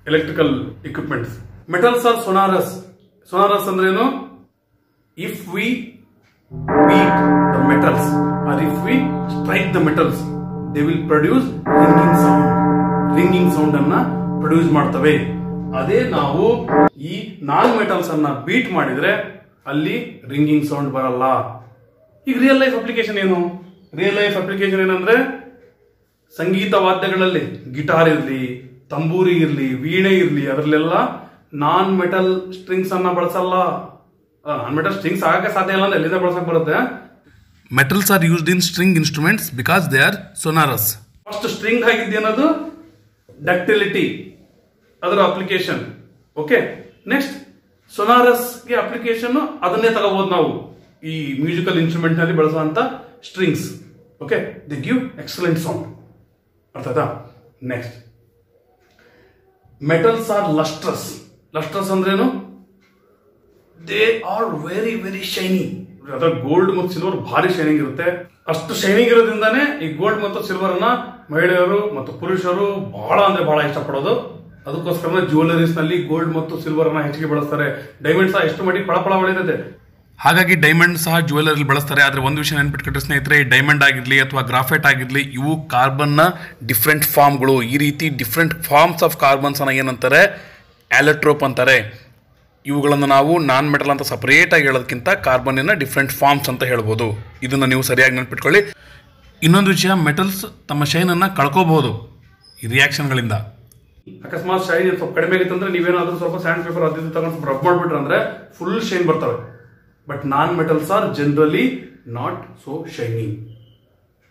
electrical equipments. Metals are sonorous. Sonorous ಅಂದ್ರೆ ಏನು? If we beat the metals or if we strike the metals, they will produce ringing sound. Ringing sound ಅನ್ನ produce ಮಾಡ್ತವೆ. ಅದೇ ನಾವು ಈ non metals ಅನ್ನ beet ಮಾಡಿದ್ರೆ ಅಲ್ಲಿ ರಿಂಗಿಂಗ್ ಸೌಂಡ್ ಬರಲ್ಲ. ಈಗ ರಿಯಲ್ ಲೈಫ್ ಅಪ್ಲಿಕೇಶನ್ ಏನು? ರಿಯಲ್ ಲೈಫ್ ಅಪ್ಲಿಕೇಶನ್ ಏನಂದ್ರೆ ಸಂಗೀತ ವಾದ್ಯಗಳಲ್ಲಿ ಗಿಟಾರ್ ಇರ್ಲಿ, ತಂಬೂರಿ ಇರ್ಲಿ, ವೀಣೆ ಇರ್ಲಿ, ಅದರಲ್ಲೆಲ್ಲ ನಾನ್ ಮೆಟಲ್ ಸ್ಟ್ರಿಂಗ್ಸ್ ಅನ್ನ ಬಳಸಲ್ಲ. ನಾನ್ ಮೆಟಲ್ ಸ್ಟ್ರಿಂಗ್ಸ್ ಆಗಕ್ಕೆ ಸಾಧ್ಯ ಇಲ್ಲ ಅಂದ್ರೆ ಎಲ್ಲಿಂದ ಬಳಸಕ್ ಬರುತ್ತೆ? Metals are used in string instruments because they are sonorous. First string ಆಗಿದ್ದೇನದು ಡಕ್ಟಿಲಿಟಿ, ಅದರ ಅಪ್ಲಿಕೇಶನ್. ಓಕೆ, ನೆಕ್ಸ್ಟ್ ಸೊನಾರಸ್ ಗೆ ಅಪ್ಲಿಕೇಶನ್ ಅದನ್ನೇ ತಗೋಬಹುದು ನಾವು ಈ ಮ್ಯೂಸಿಕಲ್ ಇನ್ಸ್ಟ್ರೂಮೆಂಟ್ ನಲ್ಲಿ ಬಳಸುವಂತ strings. Okay, they give excellent sound. ಅರ್ಥ ಆಯ್ತಾ? Next, metals are lustrous. Lustrous ಅಂದ್ರೇನು? They are very very shiny. ಅದ್ರ ಗೋಲ್ಡ್ ಮತ್ತು ಸಿಲ್ವರ್ ಭಾರಿ ಶೈನಿಂಗ್ ಇರುತ್ತೆ. ಅಷ್ಟು ಶೈನಿಂಗ್ ಇರೋದ್ರಿಂದಾನೇ ಈ ಗೋಲ್ಡ್ ಮತ್ತು ಸಿಲ್ವರ್ ಅನ್ನ ಮಹಿಳೆಯರು ಮತ್ತು ಪುರುಷರು ಬಹಳ ಅಂದ್ರೆ ಬಹಳ ಇಷ್ಟಪಡೋದು. ಅದಕ್ಕೋಸ್ಕರ ಜ್ಯುವೆಲರೀಸ್ ನಲ್ಲಿ ಗೋಲ್ಡ್ ಮತ್ತು ಸಿಲ್ವರ್ ಅನ್ನ ಹೆಚ್ಚಿಗೆ ಬಳಸ್ತಾರೆ. ಡೈಮಂಡ್ ಸಹ ಎಷ್ಟು ಮಾಡಿ ಫಳ ಹೊಳೆದಿದೆ, ಹಾಗಾಗಿ ಡೈಮಂಡ್ ಸಹ ಜ್ಯುವೆಲರಿ ಬಳಸ್ತಾರೆ. ಆದ್ರೆ ಒಂದು ವಿಷಯ ನೆನ್ಪಿಟ್ಕೊಂಡ್ರೆ ಸ್ನೇಹಿತರೆ, ಡೈಮಂಡ್ ಆಗಿರ್ಲಿ ಅಥವಾ ಗ್ರಾಫೈಟ್ ಆಗಿರ್ಲಿ, ಇವು ಕಾರ್ಬನ್ ನ ಡಿಫ್ರೆಂಟ್ ಫಾರ್ಮ್ಗಳು. ಈ ರೀತಿ ಡಿಫ್ರೆಂಟ್ ಫಾರ್ಮ್ಸ್ ಆಫ್ ಕಾರ್ಬನ್ಸ್ ಅನ್ನ ಏನಂತಾರೆ? ಆಲೋಟ್ರೋಪ್ ಅಂತಾರೆ. ಇವುಗಳನ್ನು ನಾವು ನಾನ್ ಮೆಟಲ್ ಅಂತ ಸಪರೇಟ್ ಆಗಿ ಹೇಳೋದಕ್ಕಿಂತ ಕಾರ್ಬನ್ನಿನ ಡಿಫ್ರೆಂಟ್ ಫಾರ್ಮ್ಸ್ ಅಂತ ಹೇಳ್ಬೋದು. ಇದನ್ನ ನೀವು ಸರಿಯಾಗಿ ನೆನ್ಪಿಟ್ಕೊಳ್ಳಿ. ಇನ್ನೊಂದು ವಿಷಯ, ಮೆಟಲ್ಸ್ ತಮ್ಮ ಶೈನ್ ಅನ್ನ ಕಳ್ಕೋಬಹುದು ಈ ರಿಯಾಕ್ಷನ್ಗಳಿಂದ. ಅಕಸ್ಮಾತ್ ಶೈನ್ ಸ್ವಲ್ಪ ಕಡಿಮೆ ಆಗಿತ್ತಂದ್ರೆ ನೀವೇನಾದ್ರೂ ಸ್ವಲ್ಪ ಸ್ಯಾಂಡ್ ಪೇಪರ್ ಅದಿದ್ದು ತಗೊಂಡು ಸ್ವಲ್ಪ ರಬ್ ಮಾಡ್ಬಿಟ್ರೆ ಅಂದ್ರೆ ಫುಲ್ ಶೈನ್ ಬರ್ತವೆ. But non metals are generally not so shiny.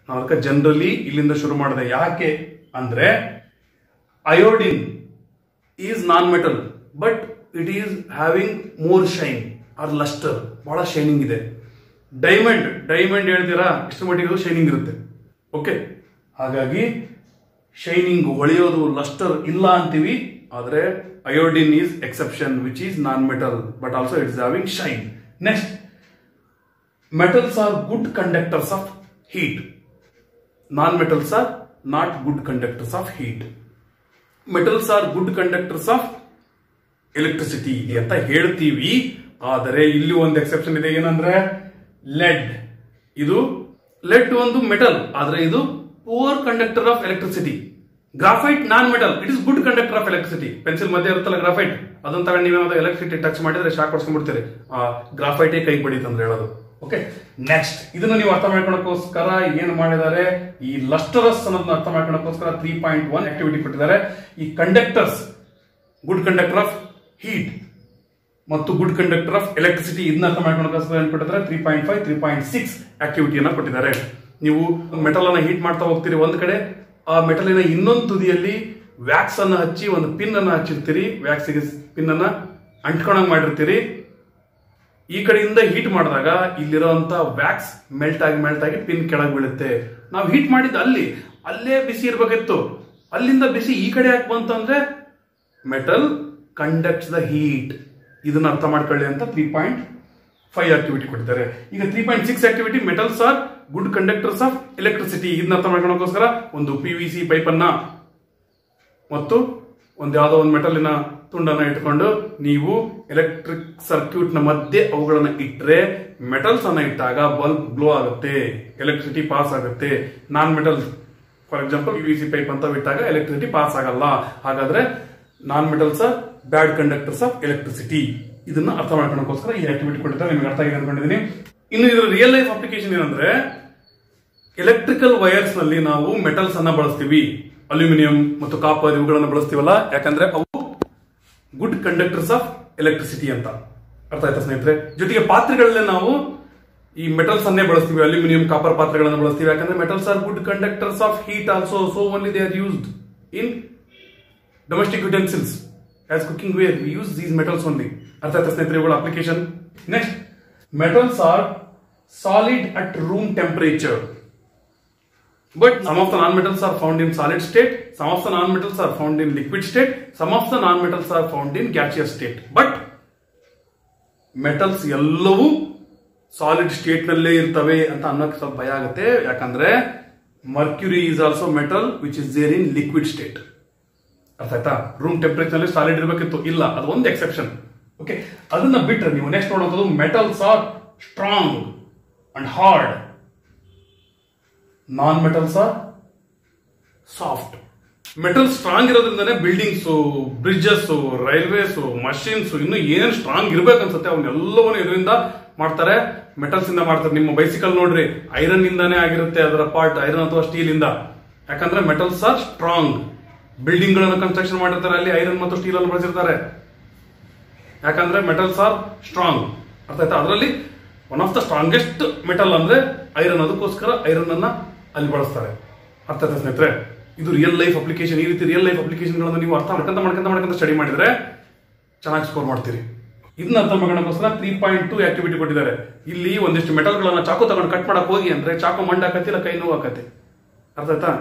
ನಾವು ಅದಕ್ಕೆ ಜನರಲಿ ಇಲ್ಲಿಂದ ಶುರು ಮಾಡಿದೆ. ಯಾಕೆ ಅಂದ್ರೆ iodine is non metal, but it is having more shine or lustre, ಬಹಳ ಶೈನಿಂಗ್ ಇದೆ. ಡೈಮಂಡ್ ಹೇಳ್ತೀರಾ, ಇಷ್ಟು ಮಟ್ಟಿಗೆ ಶೈನಿಂಗ್ ಇರುತ್ತೆ. ಓಕೆ, ಹಾಗಾಗಿ ಶೈನಿಂಗ್, ಹೊಳೆಯೋದು, ಲಸ್ಟರ್ ಇಲ್ಲ ಅಂತೀವಿ. ಆದ್ರೆ iodine is exception, which is non metal, but also it's having shine. Next, metals are good conductors of heat. Non metals R not good conductors of heat. Metals are good conductors of electricity ಅಂತ ಹೇಳ್ತೀವಿ. ಆದರೆ ಇಲ್ಲಿ ಒಂದು exception ಇದೆ. ಏನಂದ್ರೆ LED. ಇದು LED ಒಂದು metal, ಆದ್ರೆ ಇದು poor conductor of electricity. Graphite non metal, it is good conductor of electricity. Pencil ಮಧ್ಯೆ ಇರುತ್ತಲ್ಲ ಗ್ರಾಫೈಟ್, ಅದನ್ನ ತಗೊಂಡು ನೀವೇನಾದ್ರೂ ಎಲೆಕ್ಟ್ರಿಸಿಟಿ ಟಚ್ ಮಾಡಿದ್ರೆ ಶಾಕ್ ಹೊಡ್ಸ್ಕೊಂಡ್ಬಿಡ್ತೀರಿ. ಆ ಗ್ರಾಫೈಟೇ ಕೈ ಬಡೀತಂದ್ರೆ ಹೇಳೋದು. ಓಕೆ, ನೆಕ್ಸ್ಟ್, ಇದನ್ನ ನೀವು ಅರ್ಥ ಮಾಡ್ಕೊಳಕ್ಕೋಸ್ಕರ ಏನ್ ಮಾಡಿದ್ದಾರೆ? ಈ ಲಸ್ಟರಸ್ ಅನ್ನೋದನ್ನ ಅರ್ಥ ಮಾಡ್ಕೊಳಕ್ಕೋಸ್ಕರ 3.1 ಆಕ್ಟಿವಿಟಿ ಕೊಟ್ಟಿದ್ದಾರೆ. ಈ conductors, good conductor of heat ಮತ್ತು ಗುಡ್ ಕಂಡಕ್ಟರ್ ಆಫ್ ಎಲೆಕ್ಟ್ರಿಸಿಟಿ, ಇದನ್ನ ಅರ್ಥ ಮಾಡ್ಕೊಳಕ್ಕೋಸ್ಕರ ಏನ್ ಕೊಟ್ಟಿದ್ದಾರೆ? 3.5, 3.6 ಆಕ್ಟಿವಿಟಿಯನ್ನ ಕೊಟ್ಟಿದ್ದಾರೆ. ನೀವು ಮೆಟಲ್ ಅನ್ನ ಹೀಟ್ ಮಾಡ್ತಾ ಹೋಗ್ತೀರಿ. ಒಂದ್ ಕಡೆ ಆ ಮೆಟಲಿನ ಇನ್ನೊಂದು ತುದಿಯಲ್ಲಿ ವ್ಯಾಕ್ಸ್ ಅನ್ನ ಹಚ್ಚಿ ಒಂದು ಪಿನ್ ಅನ್ನ ಹಚ್ಚಿರ್ತೀರಿ. ವ್ಯಾಕ್ಸ್ಗೆ ಪಿನ್ ಅನ್ನ ಅಂಟ್ಕೊಂಡಂಗ್ ಮಾಡಿರ್ತೀರಿ. ಈ ಕಡೆಯಿಂದ ಹೀಟ್ ಮಾಡಿದಾಗ ಇಲ್ಲಿರುವಂತ ವ್ಯಾಕ್ಸ್ ಮೆಲ್ಟ್ ಆಗಿ ಪಿನ್ ಕೆಳಗೆ ಬೀಳುತ್ತೆ. ನಾವು ಹೀಟ್ ಮಾಡಿದ್ದು ಅಲ್ಲೇ ಬಿಸಿ ಇರ್ಬೇಕಿತ್ತು. ಅಲ್ಲಿಂದ ಬಿಸಿ ಈ ಕಡೆ ಯಾಕೆ ಬಂತು ಅಂದ್ರೆ ಮೆಟಲ್ ಕಂಡಕ್ಟ್ಸ್ ದ ಹೀಟ್. ಇದನ್ನ ಅರ್ಥ ಮಾಡ್ಕೊಳ್ಳಿ ಅಂತ 3.5 ಆಕ್ಟಿವಿಟಿ ಕೊಟ್ಟಿದ್ದಾರೆ. ಈಗ 3.6 activity, metals are good conductors of electricity. ಇದನ್ನ ಅರ್ಥ ಮಾಡ್ಕೊಳ್ಳೋಕೋಸ್ಕರ ಒಂದು PVC ಪೈಪ್ ಅನ್ನ ಮತ್ತು ಒಂದು ಯಾವ್ದೋ ಒಂದು ಮೆಟಲಿನ ತುಂಡನ್ನ ಇಟ್ಕೊಂಡು ನೀವು ಎಲೆಕ್ಟ್ರಿಕ್ ಸರ್ಕ್ಯೂಟ್ ನ ಮಧ್ಯೆ ಅವುಗಳನ್ನ ಇಟ್ಟರೆ, ಮೆಟಲ್ಸ್ ಅನ್ನ ಇಟ್ಟಾಗ ಬಲ್ಬ್ ಗ್ಲೋ ಆಗುತ್ತೆ, ಎಲೆಕ್ಟ್ರಿಸಿಟಿ ಪಾಸ್ ಆಗುತ್ತೆ. Non metal, for example PVC pipe ಅಂತ ಇಟ್ಟಾಗ ಎಲೆಕ್ಟ್ರಿಸಿಟಿ ಪಾಸ್ ಆಗಲ್ಲ. ಹಾಗಾದ್ರೆ ನಾನ್ metals R bad conductors of electricity. ಇದನ್ನ ಅರ್ಥ ಮಾಡ್ಕೊಳ್ಳೋಕೋಸ್ಕರ ಈ ಆಕ್ಟಿವಿಟಿ ಕೊಟ್ಟಿದ್ದಾರೆ. ನಿಮಗೆ ಅರ್ಥ ಆಗಿದೆ ಅನ್ಕೊಂಡಿದ್ದೀನಿ. ಇನ್ನು ಇದರ ರಿಯಲ್ ಲೈಫ್ ಅಪ್ಲಿಕೇಶನ್ ಏನಂದ್ರೆ, ಎಲೆಕ್ಟ್ರಿಕಲ್ ವೈರ್ಸ್ ನಲ್ಲಿ ನಾವು ಮೆಟಲ್ಸ್ ಅನ್ನ ಬಳಸ್ತೀವಿ. ಅಲ್ಯೂಮಿನಿಯಂ ಮತ್ತು ಕಾಪರ್ ಇವುಗಳನ್ನು ಬಳಸ್ತೀವಲ್ಲ, ಯಾಕಂದ್ರೆ ಅವು ಗುಡ್ ಕಂಡಕ್ಟರ್ಸ್ ಆಫ್ ಎಲೆಕ್ಟ್ರಿಸಿಟಿ ಅಂತ. ಅರ್ಥ ಆಯ್ತಾ ಸ್ನೇಹಿತರೆ? ಜೊತೆಗೆ ಪಾತ್ರೆಗಳಲ್ಲೇ ನಾವು ಈ ಮೆಟಲ್ಸ್ ಅನ್ನೇ ಬಳಸ್ತೀವಿ. ಅಲ್ಯೂಮಿನಿಯಂ, ಕಾಪರ್ ಪಾತ್ರೆಗಳನ್ನು ಬಳಸ್ತೀವಿ. ಯಾಕಂದ್ರೆ metals are good conductors of heat also, so only they are used in domestic utensils as cooking ware. We use these metals only. ಅರ್ಥ ಆಯ್ತಾ ಸ್ನೇಹಿತರೆ ಇವುಗಳ application? Next, metals are solid at room temperature. But some of the non-metals are found in solid state, some of the non-metals are found in liquid state, some of the non-metals are found in gaseous state. But metals ಎಲ್ಲವೂ solid state ನಲ್ಲೇ ಇರ್ತವೆ ಅಂತ ಅನ್ನೋಕೆ ಸ್ವಲ್ಪ ಭಯ ಆಗುತ್ತೆ. ಯಾಕಂದ್ರೆ mercury is also metal which is there in liquid state. ಅರ್ಥ ಆಯ್ತಾ? ರೂಮ್ ಟೆಂಪರೇಚರ್ ನಲ್ಲಿ ಸಾಲಿಡ್ ಇರಬೇಕಿತ್ತು, ಇಲ್ಲ, ಅದು ಒಂದು ಎಕ್ಸೆಪ್ಷನ್. ಓಕೆ, ಅದನ್ನ ಬಿಟ್ರೆ ನೀವು ನೆಕ್ಸ್ಟ್ ನೋಡುವಂಥದ್ದು metals are strong and hard. Non metals are soft. Metal strong ಇರೋದ್ರಿಂದಾನೆ ಬಿಲ್ಡಿಂಗ್ಸ್, ಬ್ರಿಡ್ಜಸ್, ರೈಲ್ವೇಸ್, ಮಷೀನ್ಸ್, ಇನ್ನು ಏನ್ ಸ್ಟ್ರಾಂಗ್ ಇರ್ಬೇಕನ್ಸುತ್ತೆ ಅವನ್ನೆಲ್ಲವನ್ನೂ ಇದರಿಂದ ಮಾಡ್ತಾರೆ, ಮೆಟಲ್ಸ್ ಇಂದ ಮಾಡ್ತಾರೆ. ನಿಮ್ಮ ಬೈಸಿಕಲ್ ನೋಡ್ರಿ, ಐರನ್ ಇಂದಾನೇ ಆಗಿರುತ್ತೆ ಅದರ ಪಾರ್ಟ್, ಐರನ್ ಅಥವಾ ಸ್ಟೀಲ್ ಇಂದ. ಯಾಕಂದ್ರೆ ಮೆಟಲ್ಸ್ ಆರ್ ಸ್ಟ್ರಾಂಗ್. ಬಿಲ್ಡಿಂಗ್ ಗಳನ್ನು ಕನ್ಸ್ಟ್ರಕ್ಷನ್ ಮಾಡಿರ್ತಾರೆ, ಅಲ್ಲಿ ಐರನ್ ಮತ್ತು ಸ್ಟೀಲ್ ಅನ್ನು ಬಳಸಿರ್ತಾರೆ. ಯಾಕಂದ್ರೆ ಮೆಟಲ್ಸ್ ಆರ್ ಸ್ಟ್ರಾಂಗ್. ಅರ್ಥ ಆಯ್ತಾ? ಅದರಲ್ಲಿ one of the strongest metal ಅಂದ್ರೆ ಐರನ್. ಅದಕ್ಕೋಸ್ಕರ ಐರನ್ ಅನ್ನ ಅಲ್ಲಿ ಬಳಸ್ತಾರೆ. ಅರ್ಥ ಆಯ್ತಾ ಸ್ನೇಹಿತರೆ? ಇದು ರಿಯಲ್ ಲೈಫ್ ಅಪ್ಲಿಕೇಶನ್. ಈ ರೀತಿ ರಿಯಲ್ ಲೈಫ್ ಅಪ್ಲಿಕೇಶನ್ ಗಳನ್ನು ನೀವು ಅರ್ಥ ಮಾಡ್ಕೊಂತ ಸ್ಟಡಿ ಮಾಡಿದ್ರೆ ಚೆನ್ನಾಗಿ ಸ್ಕೋರ್ ಮಾಡ್ತೀರಿ. ಇದನ್ನ ಅರ್ಥ ಮಾಡೋಕ್ಕೋಸ್ಕರ 3.2 ಆಕ್ಟಿವಿಟಿ ಕೊಟ್ಟಿದ್ದಾರೆ. ಇಲ್ಲಿ ಒಂದಿಷ್ಟು ಮೆಟಲ್ ಗಳನ್ನ ಚಾಕು ತಗೊಂಡು ಕಟ್ ಮಾಡಕ್ ಹೋಗಿ ಅಂದ್ರೆ ಚಾಕು ಮಂಡಾಕತಿ, ಇಲ್ಲ ಕೈ ನೋವು ಆಕತಿ. ಅರ್ಥ ಆಯ್ತಾ?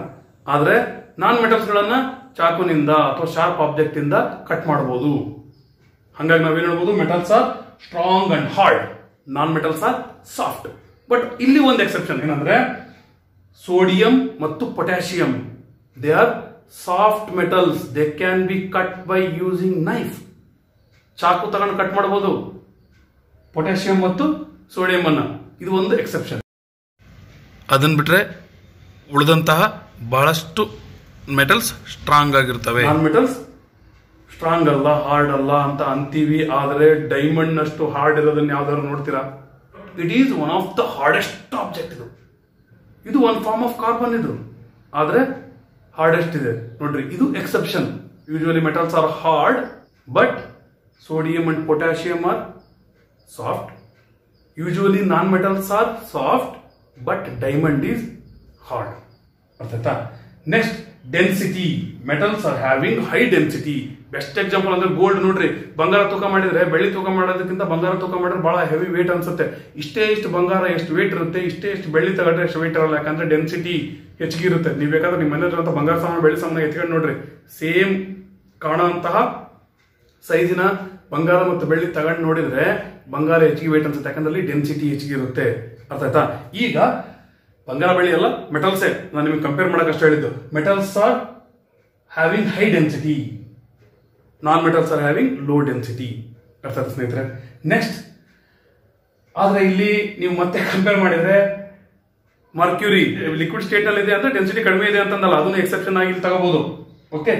ಆದ್ರೆ ನಾನ್ ಮೆಟಲ್ಸ್ ಗಳನ್ನ ಚಾಕುನಿಂದ ಅಥವಾ ಶಾರ್ಪ್ ಆಬ್ಜೆಕ್ಟ್ ಇಂದ ಕಟ್ ಮಾಡಬಹುದು. ಹಾಗಾಗಿ ನಾವೇನ್ ಹೇಳ್ಬೋದು, metals are strong and hard, non metals are soft. But ಇಲ್ಲಿ ಒಂದು ಎಕ್ಸೆಪ್ಷನ್ ಏನಂದ್ರೆ, ಸೋಡಿಯಂ ಮತ್ತು potassium they are soft metals, they can be cut by using knife. ಚಾಕು ತಗೊಂಡು ಕಟ್ ಮಾಡಬಹುದು ಪೊಟ್ಯಾಷಿಯಂ ಮತ್ತು ಸೋಡಿಯಂ ಅನ್ನ. ಇದು ಒಂದು ಎಕ್ಸೆಪ್ಷನ್. ಅದನ್ನ ಬಿಟ್ರೆ ಉಳಿದಂತಹ ಬಹಳಷ್ಟು ಮೆಟಲ್ಸ್ ಸ್ಟ್ರಾಂಗ್ ಆಗಿರ್ತವೆ. ನಾನ್ ಮೆಟಲ್ಸ್ ಸ್ಟ್ರಾಂಗ್ ಅಲ್ಲ, ಹಾರ್ಡ್ ಅಲ್ಲ ಅಂತ ಅಂತೀವಿ, ಆದರೆ ಡೈಮಂಡ್ ನಷ್ಟು ಹಾರ್ಡ್ ಇರೋದನ್ನ ಯಾವ್ದಾದ್ರು ನೋಡ್ತೀರಾ? It is one of the hardest object. ಇದು ಒನ್ ಫಾರ್ಮ್ ಆಫ್ ಕಾರ್ಬನ್, ಇದು ಆದ್ರೆ ಹಾರ್ಡೆಸ್ಟ್ ಇದೆ ನೋಡ್ರಿ. ಇದು exception. Usually metals are hard, but sodium and potassium are soft. Usually non-metals are soft, but diamond is hard. ಅರ್ಥಾಯ್ತಾ? Next, density. Metals are having high density. Best example ಅಂದ್ರೆ gold ನೋಡ್ರಿ. ಬಂಗಾರ ತೂಕ ಮಾಡಿದ್ರೆ, ಬೆಳ್ಳಿ ತೂಕ ಮಾಡೋದಕ್ಕಿಂತ ಬಂಗಾರ ತೂಕ ಮಾಡಿದ್ರೆ ಬಹಳ ಹೆವಿ ವೇಟ್ ಅನ್ಸುತ್ತೆ. ಇಷ್ಟು ಬಂಗಾರ ಎಷ್ಟು ವೇಟ್ ಇರುತ್ತೆ, ಇಷ್ಟು ಬೆಳ್ಳಿ ತಗೊಂಡ್ರೆ ಎಷ್ಟು ವೇಟ್ ಇರಲ್ಲ. ಯಾಕಂದ್ರೆ ಡೆನ್ಸಿಟಿ ಹೆಚ್ಚಿಗಿರುತ್ತೆ. ನೀವು ಬೇಕಾದ್ರೆ ನಿಮ್ಮ ಮನೆ ಇರುವಂತಹ ಬಂಗಾರ ಸಾಮಾನು, ಬೆಳ್ಳಿ ಸಾಮಾನು ಎತ್ಕೊಂಡು ನೋಡ್ರಿ, ಸೇಮ್ ಕಾಣುವಂತಹ ಸೈಜಿನ ಬಂಗಾರ ಮತ್ತು ಬೆಳ್ಳಿ ತಗೊಂಡು ನೋಡಿದ್ರೆ ಬಂಗಾರ ಹೆಚ್ಚಿಗೆ ವೇಟ್ ಅನ್ಸುತ್ತೆ. ಯಾಕಂದ್ರೆ ಡೆನ್ಸಿಟಿ ಹೆಚ್ಚಿಗೆ ಇರುತ್ತೆ. ಅರ್ಥ ಆಯ್ತಾ? ಈಗ ಬಂಗಾರ ಬೆಳ್ಳಿ ಎಲ್ಲ ಮೆಟಲ್ಸೇ, ನಾನು ನಿಮಗೆ ಕಂಪೇರ್ ಮಾಡಕ್ ಅಷ್ಟು ಹೇಳಿದ್ದು. Metals are having high density, non metals are having low density. ಅರ್ಥ ಆಯ್ತಾ ಸ್ನೇಹಿತರೆ? ನೆಕ್ಸ್ಟ್, ಆದ್ರೆ ಇಲ್ಲಿ ನೀವು ಮತ್ತೆ ಕಂಪೇರ್ ಮಾಡಿದ್ರೆ ಮರ್ಕ್ಯೂರಿ ಲಿಕ್ವಿಡ್ ಸ್ಟೇಟ್ ನಲ್ಲಿ ಇದೆ ಅಂದ್ರೆ ಡೆನ್ಸಿಟಿ ಕಡಿಮೆ ಇದೆ ಅಂತಂದಲ್ಲ, ಅದನ್ನು ಎಕ್ಸೆಪ್ಷನ್ ಆಗಿ ತಗೋಬಹುದು. ಓಕೆ,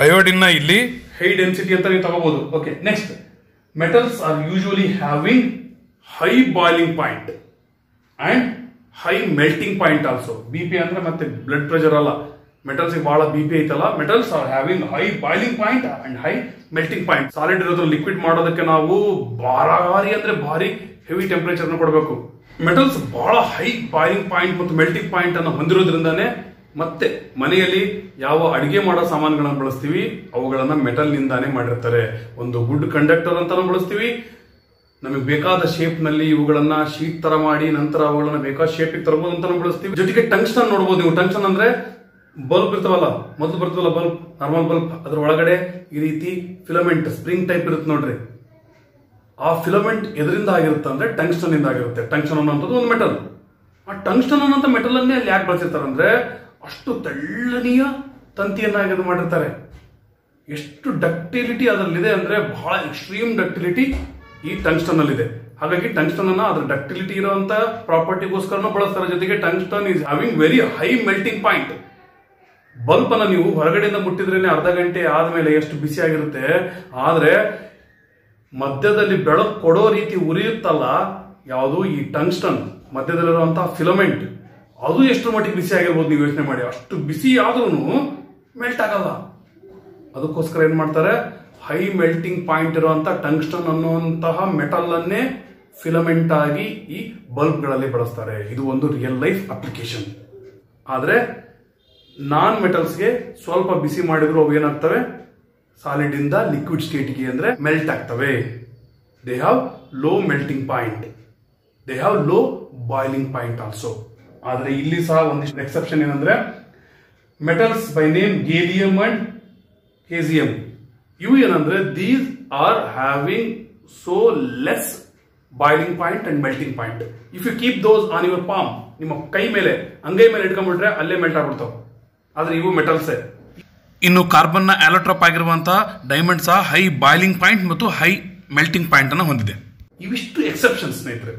ಅಯೋಡಿನ್ ಇಲ್ಲಿ ಹೈ ಡೆನ್ಸಿಟಿ ಅಂತ ನೀವು ತಗೋಬಹುದು. Okay, next, metals are usually having high boiling point and high melting point also. BP ಅಂದ್ರೆ ಮತ್ತೆ ಬ್ಲಡ್ ಪ್ರೆಷರ್ ಅಲ್ಲ, ಮೆಟಲ್ಸ್ ಬಹಳ ಬಿಪಿ ಐತಲ್ಲ. Metals are having high boiling point and high melting point. Solid ಇರೋದ್ರ liquid ಮಾಡೋದಕ್ಕೆ ನಾವು ಭಾರಿ ಅಂದ್ರೆ ಭಾರಿ ಹೆವಿ ಟೆಂಪರೇಚರ್ ಕೊಡಬೇಕು. ಮೆಟಲ್ಸ್ ಬಹಳ ಹೈ ಬಾಯ್ಲಿಂಗ್ ಪಾಯಿಂಟ್ ಮತ್ತು ಮೆಲ್ಟಿಂಗ್ ಪಾಯಿಂಟ್ ಅನ್ನು ಹೊಂದಿರೋದ್ರಿಂದಾನೆ ಮತ್ತೆ ಮನೆಯಲ್ಲಿ ಯಾವ ಅಡಿಗೆ ಮಾಡೋ ಸಾಮಾನುಗಳನ್ನ ಬಳಸ್ತೀವಿ ಅವುಗಳನ್ನ ಮೆಟಲ್ ನಿಂದಾನೇ ಮಾಡಿರ್ತಾರೆ. ಒಂದು ಗುಡ್ ಕಂಡಕ್ಟರ್ ಅಂತಾನು ಬಳಸ್ತೀವಿ, ನಮಗೆ ಬೇಕಾದ ಶೇಪ್ ನಲ್ಲಿ ಇವುಗಳನ್ನ ಶೀಟ್ ತರ ಮಾಡಿ ನಂತರ ಅವುಗಳನ್ನ ಬೇಕಾದ ಶೇಪ್ ತರಬಹುದು ಅಂತಾನು ಬಳಸ್ತೀವಿ. ಜೊತೆಗೆ ಟಂಗ್ಸ್ಟನ್ ನೋಡಬಹುದು ನೀವು. ಟಂಗ್ಸ್ಟನ್ ಅಂದ್ರೆ ಬಲ್ಬ್ ಇರ್ತಾವಲ್ಲ, ಮೊದಲು ಬರ್ತವಲ್ಲ ಬಲ್ಬ್, ನಾರ್ಮಲ್ ಬಲ್ಬ್, ಅದ್ರ ಒಳಗಡೆ ಈ ರೀತಿ ಫಿಲಮೆಂಟ್ ಸ್ಪ್ರಿಂಗ್ ಟೈಪ್ ಇರುತ್ತೆ ನೋಡ್ರಿ. ಆ ಫಿಲಮೆಂಟ್ ಎದರಿಂದ ಆಗಿರುತ್ತೆ ಅಂದ್ರೆ ಟಂಗ್ಸ್ಟನ್ ಇಂದ ಆಗಿರುತ್ತೆ. ಟಂಗ್ಸ್ಟನ್ ಅನ್ನೋಂಥದ್ದು ಒಂದು ಮೆಟಲ್. ಆ ಟಂಗ್ಸ್ಟನ್ ಅನ್ನೋಂಥ ಮೆಟಲ್ ಅನ್ನೇ ಅಲ್ಲಿ ಯಾಕೆ ಬಳಸಿರ್ತಾರೆ ಅಂದ್ರೆ ಅಷ್ಟು ತೆಳ್ಳನೆಯ ತಂತಿಯನ್ನಾಗಿ ಮಾಡಿರ್ತಾರೆ. ಎಷ್ಟು ಡಕ್ಟಿಲಿಟಿ ಅದರಲ್ಲಿದೆ ಅಂದ್ರೆ ಬಹಳ ಎಕ್ಸ್ಟ್ರೀಮ್ ಡಕ್ಟಿಲಿಟಿ ಈ ಟಂಗ್ಸ್ಟನ್ ಅಲ್ಲಿ ಇದೆ. ಹಾಗಾಗಿ ಟಂಗ್ಸ್ಟನ್ ಅನ್ನ ಅದರ ಡಕ್ಟಿಲಿಟಿ ಇರುವಂತ ಪ್ರಾಪರ್ಟಿಗೋಸ್ಕರ ಬಳಸ್ತಾರೆ. ಜೊತೆಗೆ tungsten is having very high melting point. Bulb ಅನ್ನ ನೀವು ಹೊರಗಡೆಯಿಂದ ಮುಟ್ಟಿದ್ರೇನೆ ಅರ್ಧ ಗಂಟೆ ಆದ್ಮೇಲೆ ಎಷ್ಟು ಬಿಸಿ ಆಗಿರುತ್ತೆ, ಆದ್ರೆ ಮಧ್ಯದಲ್ಲಿ ಬೆಳಕು ಕೊಡೋ ರೀತಿ ಉರಿಯುತ್ತಲ್ಲ ಯಾವುದು ಈ ಟಂಗ್ಸ್ಟನ್ ಮಧ್ಯದಲ್ಲಿರುವಂತಹ ಫಿಲಮೆಂಟ್, ಅದು ಎಷ್ಟು ಮಟ್ಟಿಗೆ ಬಿಸಿ ಆಗಿರ್ಬೋದು ನೀವು ಯೋಚನೆ ಮಾಡಿ. ಅಷ್ಟು ಬಿಸಿ ಆದ್ರೂ ಮೆಲ್ಟ್ ಆಗಲ್ಲ. ಅದಕ್ಕೋಸ್ಕರ ಏನ್ ಮಾಡ್ತಾರೆ, ಹೈ ಮೆಲ್ಟಿಂಗ್ ಪಾಯಿಂಟ್ ಇರುವಂತ ಟಂಗ್ಸ್ಟನ್ ಅನ್ನುವಂತಹ ಮೆಟಲ್ ಅನ್ನೇ ಫಿಲಮೆಂಟ್ ಆಗಿ ಈ ಬಲ್ಬ್ ಗಳಲ್ಲಿ ಬಳಸ್ತಾರೆ. ಇದು ಒಂದು ರಿಯಲ್ ಲೈಫ್ ಅಪ್ಲಿಕೇಶನ್. ಆದ್ರೆ ನಾನ್ ಮೆಟಲ್ಸ್ಗೆ ಸ್ವಲ್ಪ ಬಿಸಿ ಮಾಡಿದ್ರು ಅವು ಏನಾಗ್ತವೆ, ಸಾಲಿಡ್ ಇಂದ ಲಿಕ್ವಿಡ್ ಸ್ಟೇಟ್ಗೆ ಅಂದ್ರೆ ಮೆಲ್ಟ್ ಆಗ್ತವೆ. They have low melting point, they have low boiling point also. ಆದ್ರೆ ಇಲ್ಲಿ ಸಹ ಒಂದಿಷ್ಟು ಎಕ್ಸೆಪ್ಷನ್ ಏನಂದ್ರೆ metals by name gallium and caesium, ಇವು ಏನಂದ್ರೆ these are having so less boiling point and melting point. If you keep those on your palm, ನಿಮ್ಮ ಕೈ ಮೇಲೆ ಅಂಗೈ ಮೇಲೆ ಇಟ್ಕೊಂಡ್ಬಿಟ್ರೆ ಅಲ್ಲೇ ಮೆಲ್ಟ್ ಆಗ್ಬಿಡ್ತಾವ. ಆದ್ರೆ ಇವು ಮೆಟಲ್ಸೇ. ಇನ್ನು ಕಾರ್ಬನ್ ನ ಆಲೋಟ್ರಾಪ್ ಆಗಿರುವಂತಹ ಡೈಮಂಡ್ ಸಹ ಹೈ ಬಾಯ್ಲಿಂಗ್ ಪಾಯಿಂಟ್ ಮತ್ತು ಹೈ ಮೆಲ್ಟಿಂಗ್ ಪಾಯಿಂಟ್ ಅನ್ನು ಹೊಂದಿದೆ. ಇವಿಷ್ಟು ಎಕ್ಸೆಪ್ಷನ್ಸ್ ಸ್ನೇಹಿತರೆ.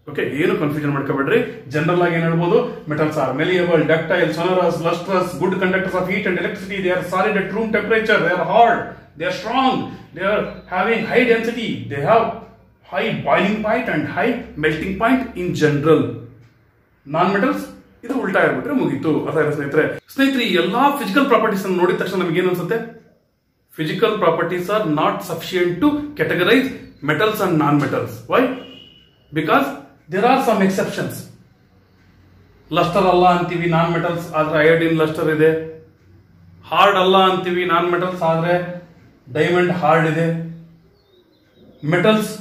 ಓಕೆ, ಏನು ಕನ್ಫ್ಯೂಷನ್ ಮಾಡ್ಕೋಬೇಡ್ರಿ. ಜನರಲ್ ಆಗಿ ಏನ್ ಹೇಳ್ಬೋದು, metals are malleable, ductile, sonorous, lustrous, good conductors of heat and electricity. They are solid at room temperature. They are hard. They are strong. They are having high density. They have high boiling point and high melting point in general. Non metals ಇದು ಉಲ್ಟಾ ಆಗ್ಬಿಟ್ರೆ ಮುಗೀತು. ಅರ್ಥ ಆಯ್ತಾ ಸ್ನೇಹಿತರೆ? ಸ್ನೇಹಿತರೆ, ಎಲ್ಲಾ physical properties ಅನ್ನು ನೋಡಿದ ತಕ್ಷಣ ನಮ್ಗೆ ಏನು ಅನ್ಸುತ್ತೆ, physical properties are not sufficient to categorize metals and non metals. Why? Because there are some exceptions. Lustre ಅಲ್ಲ ಅಂತೀವಿ ನಾನ್ ಮೆಟಲ್ಸ್, ಆದ್ರೆ ಅಯೋಡಿನ್ ಲಸ್ಟರ್ ಇದೆ. ಹಾರ್ಡ್ ಅಲ್ಲ ಅಂತೀವಿ ನಾನ್ ಮೆಟಲ್ಸ್, ಆದ್ರೆ ಡೈಮಂಡ್ ಹಾರ್ಡ್ ಇದೆ. ಮೆಟಲ್ಸ್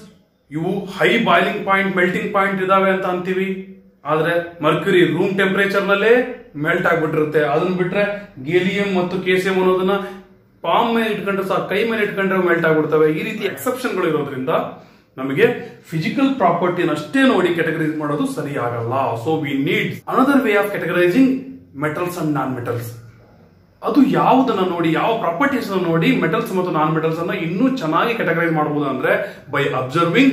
ಇವು high boiling point melting point ಇದಾವೆ ಅಂತ ಅಂತೀವಿ, ಆದ್ರೆ ಮರ್ಕ್ಯುರಿ ರೂಮ್ ಟೆಂಪರೇಚರ್ ನಲ್ಲೇ ಮೆಲ್ಟ್ ಆಗ್ಬಿಟ್ಟಿರುತ್ತೆ. ಅದನ್ನ ಬಿಟ್ರೆ ಗೇಲಿಯಂ ಮತ್ತು ಕೇಸಿಯಂ ಅನ್ನೋದನ್ನ ಪಾಮ್ ಮೇಲೆ ಇಟ್ಕೊಂಡ್ರೆ ಸಾಕು, ಕೈ ಮೇಲೆ ಇಟ್ಕೊಂಡ್ರೆ ಮೆಲ್ಟ್ ಆಗ್ಬಿಡ್ತವೆ. ಈ ರೀತಿ ಎಕ್ಸೆಪ್ಷನ್ ಗಳು ಇರೋದ್ರಿಂದ ನಮಗೆ ಫಿಸಿಕಲ್ ಪ್ರಾಪರ್ಟಿನ ಅಷ್ಟೇ ನೋಡಿ ಕ್ಯಾಟಗರೈಸ್ ಮಾಡೋದು ಸರಿ ಆಗಲ್ಲ. So we need another way of categorising metals and non metals. ಅದು ಯಾವುದನ್ನ ನೋಡಿ, ಯಾವ ಪ್ರಾಪರ್ಟೀಸ್ ನೋಡಿ ಮೆಟಲ್ಸ್ ಮತ್ತು ನಾನ್ ಮೆಟಲ್ಸ್ ಅನ್ನ ಇನ್ನೂ ಚೆನ್ನಾಗಿ ಕ್ಯಾಟಗರೈಸ್ ಮಾಡಬಹುದು ಅಂದ್ರೆ by observing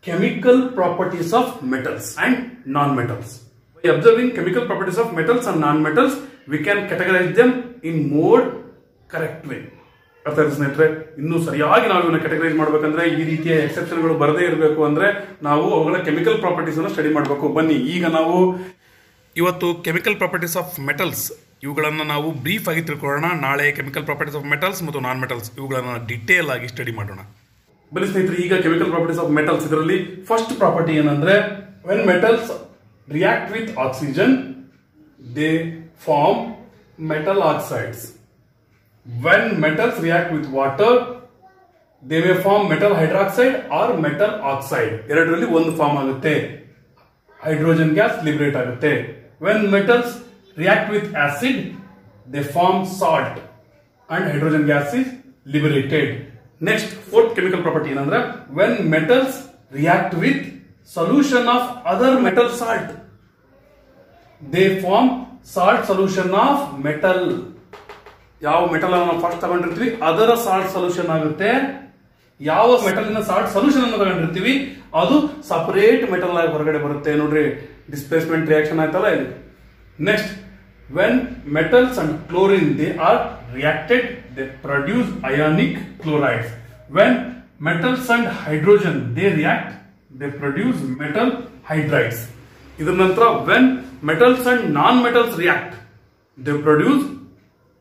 chemical properties of metals and non-metals. By observing chemical properties of metals and non-metals, we can categorize them in more correct way. ಅರ್ಥ ಆಯ್ತು ಸ್ನೇಹಿತರೆ? ಇನ್ನು ಸರಿಯಾಗಿ ನಾವು ಇವನ್ನ ಕ್ಯಾಟಗರೈಸ್ ಮಾಡಬೇಕಂದ್ರೆ ಈ ರೀತಿಯ ಎಕ್ಸೆಪ್ಷನ್ ಗಳು ಬರದೇ ಇರಬೇಕು ಅಂದ್ರೆ ನಾವು ಅವುಗಳ ಕೆಮಿಕಲ್ ಪ್ರಾಪರ್ಟೀಸ್ ಅನ್ನು ಸ್ಟಡಿ ಮಾಡಬೇಕು. ಬನ್ನಿ ಈಗ ನಾವು ಇವತ್ತು ಕೆಮಿಕಲ್ ಪ್ರಾಪರ್ಟೀಸ್ ಆಫ್ ಮೆಟಲ್ಸ್ ಇವುಗಳನ್ನ ನಾವು ಬ್ರೀಫ್ ಆಗಿ ತಿಳ್ಕೊಳ್ಳೋಣ. ನಾಳೆ ಕೆಮಿಕಲ್ ಪ್ರಾಪರ್ಟೀಸ್ ಆಫ್ ಮೆಟಲ್ಸ್ ಮತ್ತು ನಾನ್ ಮೆಟಲ್ಸ್ ಇವುಗಳನ್ನ ಡಿಟೇಲ್ ಆಗಿ ಸ್ಟಡಿ ಮಾಡೋಣ. ಬನ್ನಿ ಸ್ನೇಹಿತರೆ, ಈಗ ಕೆಮಿಕಲ್ ಪ್ರಾಪರ್ಟೀಸ್ ಆಫ್ ಮೆಟಲ್ಸ್ ಇದರಲ್ಲಿ ಫಸ್ಟ್ ಪ್ರಾಪರ್ಟಿ ಏನಂದ್ರೆ when metals react with oxygen they form metal oxides. When metals react with water they may form metal hydroxide or metal oxide. ಎರಡರಲ್ಲಿ ಒಂದು ಫಾರ್ಮ್ ಆಗುತ್ತೆ, ಹೈಡ್ರೋಜನ್ ಗ್ಯಾಸ್ ಲಿಬರೇಟ್ ಆಗುತ್ತೆ. When metals react with acid they form salt and hydrogen gas is liberated. Next fourth chemical property ಏನಂದ್ರೆ when metals react with solution of other metal salt they form salt solution of metal. ಯಾವ metal ನಾವು first ತಗೊಂಡಿರ್ತೀವಿ ಅದರ salt solution ಆಗುತ್ತೆ. ಯಾವ metal salt solution ಅನ್ನು ತಗೊಂಡಿರ್ತೀವಿ ಅದು separate metal ಆಗಿ ಹೊರಗಡೆ ಬರುತ್ತೆ. ನೋಡ್ರಿ, ಡಿಸ್ಪ್ಲೇಸ್ಮೆಂಟ್ ರಿಯಾಕ್ಷನ್ ಆಯ್ತಲ್ಲ ಇದು. Next when metals and chlorine they are reacted they produce ionic chlorides. When metals and hydrogen they react they produce metal hydrides. ಇದರ ನಂತರ when metals and non metals react they produce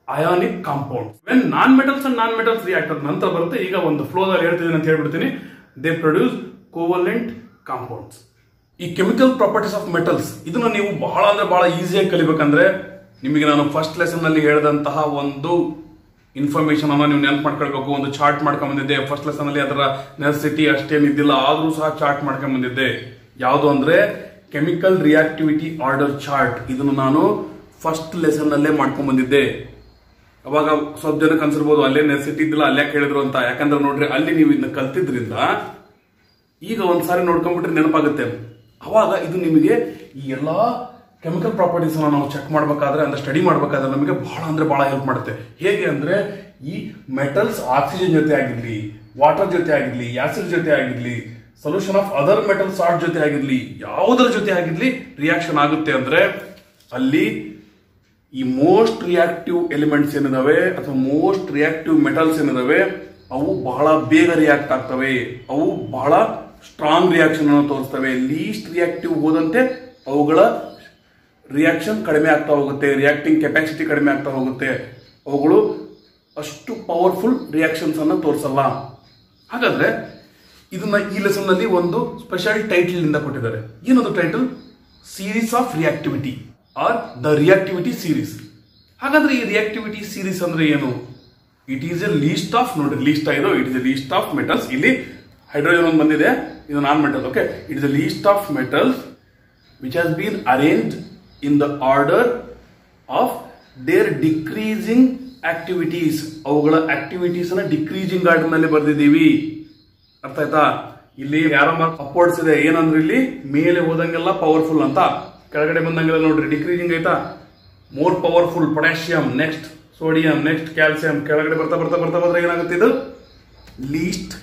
ionic compounds. When non metals and non metals react ಅದ ನಂತರ ಬರುತ್ತೆ. ಈಗ ಒಂದು flow ದಲ್ಲಿ ಹೇಳ್ತಿದ್ದೀನಿ ಅಂತ ಹೇಳ್ಬಿಡ್ತೀನಿ. they produce covalent compounds. ಈ ಕೆಮಿಕಲ್ ಪ್ರಾಪರ್ಟೀಸ್ ಆಫ್ ಮೆಟಲ್ಸ್ ಇದನ್ನ ನೀವು ಬಹಳ ಅಂದ್ರೆ ಬಹಳ ಈಸಿಯಾಗಿ ಕಲಿಬೇಕಂದ್ರೆ ನಿಮಗೆ ನಾನು ಫಸ್ಟ್ ಲೆಸನ್ ನಲ್ಲಿ ಹೇಳಿದಂತಹ ಒಂದು ಇನ್ಫಾರ್ಮೇಶನ್ ಅನ್ನ ನೀವು ನೆನಪು ಮಾಡ್ಕೊಳ್ಬೇಕು. ಒಂದು ಚಾರ್ಟ್ ಮಾಡ್ಕೊಂಡ್ ಬಂದಿದ್ದೆ ಫಸ್ಟ್ ಲೆಸನ್ ಅಲ್ಲಿ. ಅದರ ನೆಸೆಸಿಟಿ ಅಷ್ಟೇನಿದ್ದಿಲ್ಲ, ಆದ್ರೂ ಸಹ ಚಾರ್ಟ್ ಮಾಡ್ಕೊಂಡ್ ಬಂದಿದ್ದೆ. ಯಾವುದು ಅಂದ್ರೆ ಕೆಮಿಕಲ್ ರಿಯಾಕ್ಟಿವಿಟಿ ಆರ್ಡರ್ ಚಾರ್ಟ್. ಇದನ್ನು ನಾನು ಫಸ್ಟ್ ಲೆಸನ್ ನಲ್ಲೇ ಮಾಡ್ಕೊಂಡ್ ಬಂದಿದ್ದೆ. ಅವಾಗ ಸ್ವಲ್ಪ ಜನಕ್ಕೆ ಅನ್ಸಿರ್ಬೋದು ಅಲ್ಲೇ ನೆಸೆಸಿಟಿ ಇದ್ದಿಲ್ಲ, ಅಲ್ಲೇ ಕೇಳಿದ್ರು ಅಂತ. ಯಾಕಂದ್ರೆ ನೋಡ್ರಿ, ಅಲ್ಲಿ ನೀವು ಇದನ್ನ ಕಲ್ತಿದ್ರಿಂದ ಈಗ ಒಂದ್ಸಾರಿ ನೋಡ್ಕೊಂಡ್ಬಿಟ್ರೆ ನೆನಪಾಗುತ್ತೆ. ಅವಾಗ ಇದು ನಿಮಗೆ ಈ ಎಲ್ಲಾ ಕೆಮಿಕಲ್ ಪ್ರಾಪರ್ಟೀಸ್ ನಾವು ಚೆಕ್ ಮಾಡಬೇಕಾದ್ರೆ ಅಂದ್ರೆ ಸ್ಟಡಿ ಮಾಡಬೇಕಾದ್ರೆ ನಮಗೆ ಬಹಳ ಅಂದ್ರೆ ಬಹಳ ಹೆಲ್ಪ್ ಮಾಡುತ್ತೆ. ಹೇಗೆ ಅಂದ್ರೆ ಈ ಮೆಟಲ್ಸ್ ಆಕ್ಸಿಜನ್ ಜೊತೆ ಆಗಿರ್ಲಿ, ವಾಟರ್ ಜೊತೆ ಆಗಿರ್ಲಿ, ಆಸಿಡ್ ಜೊತೆ ಆಗಿರ್ಲಿ, solution of other metal salt ಜೊತೆ ಆಗಿರ್ಲಿ, ಯಾವುದರ ಜೊತೆ ಆಗಿರ್ಲಿ ರಿಯಾಕ್ಷನ್ ಆಗುತ್ತೆ ಅಂದ್ರೆ ಅಲ್ಲಿ ಈ ಮೋಸ್ಟ್ ರಿಯಾಕ್ಟಿವ್ ಎಲಿಮೆಂಟ್ಸ್ ಏನಿದಾವೆ ಅಥವಾ ಮೋಸ್ಟ್ ರಿಯಾಕ್ಟಿವ್ ಮೆಟಲ್ಸ್ ಏನಿದಾವೆ ಅವು ಬಹಳ ಬೇಗ ರಿಯಾಕ್ಟ್ ಆಗ್ತವೆ. ಅವು ಬಹಳ ಸ್ಟ್ರಾಂಗ್ ರಿಯಾಕ್ಷನ್ ಅನ್ನು ತೋರಿಸ್ತವೆ. ಲೀಸ್ಟ್ ರಿಯಾಕ್ಟಿವ್ ಹೋದಂತೆ ಅವುಗಳ ರಿಯಾಕ್ಷನ್ ಕಡಿಮೆ ಆಗ್ತಾ ಹೋಗುತ್ತೆ, ರಿಯಾಕ್ಟಿಂಗ್ ಕೆಪಾಸಿಟಿ ಕಡಿಮೆ ಆಗ್ತಾ ಹೋಗುತ್ತೆ. ಅವುಗಳು ಅಷ್ಟು ಪವರ್ಫುಲ್ ರಿಯಾಕ್ಷನ್ಸ್ ಅನ್ನ ತೋರಿಸಲ್ಲ. ಹಾಗಾದ್ರೆ ಇದನ್ನ ಈ ಲೆಸನ್ ನಲ್ಲಿ ಒಂದು ಸ್ಪೆಷಲ್ ಟೈಟಲ್ ಇಂದ ಕೊಟ್ಟಿದ್ದಾರೆ. ಏನದು title? Series of reactivity or the reactivity series. ಹಾಗಾದ್ರೆ ಈ ರಿಯಾಕ್ಟಿವಿಟಿ ಸೀರೀಸ್ ಅಂದ್ರೆ ಏನು? It is a list of, ನೋಡ್ರಿ ಲೀಸ್ಟ್ ಆಗಿದೆ, it is a list of metals. ಇಲ್ಲಿ ಹೈಡ್ರೋಜನ್ ಒಂದು ಬಂದಿದೆ, ಇದು non metal. Okay, it is a list of metals which has been arranged in the order of their decreasing activities. ಅವುಗಳ activities ಅನ್ನ decreasing order ನಲ್ಲಿ ಬರ್ದಿದ್ದೀವಿ. ಅರ್ಥ ಆಯ್ತಾ? ಇಲ್ಲಿ ಯಾರೋ ಮಾರ್ಕ್ ಅಪ್ವರ್ಡ್ಸ್ ಇದೆ. ಏನಂದ್ರೆ ಇಲ್ಲಿ ಮೇಲೆ ಹೋದಂಗೆಲ್ಲ ಪವರ್ಫುಲ್ ಅಂತ, ಕೆಳಗಡೆ ಬಂದಂಗೆಲ್ಲ ನೋಡ್ರಿ ಡಿಕ್ರೀಸಿಂಗ್ ಆಯ್ತಾ. More powerful potassium, next sodium, next calcium, ಕೆಳಗಡೆ ಬರ್ತಾ ಬರ್ತಾ ಬರ್ತಾ ಬರ್ತಾ ಏನಾಗುತ್ತೆ ಇದು ಲೀಸ್ಟ್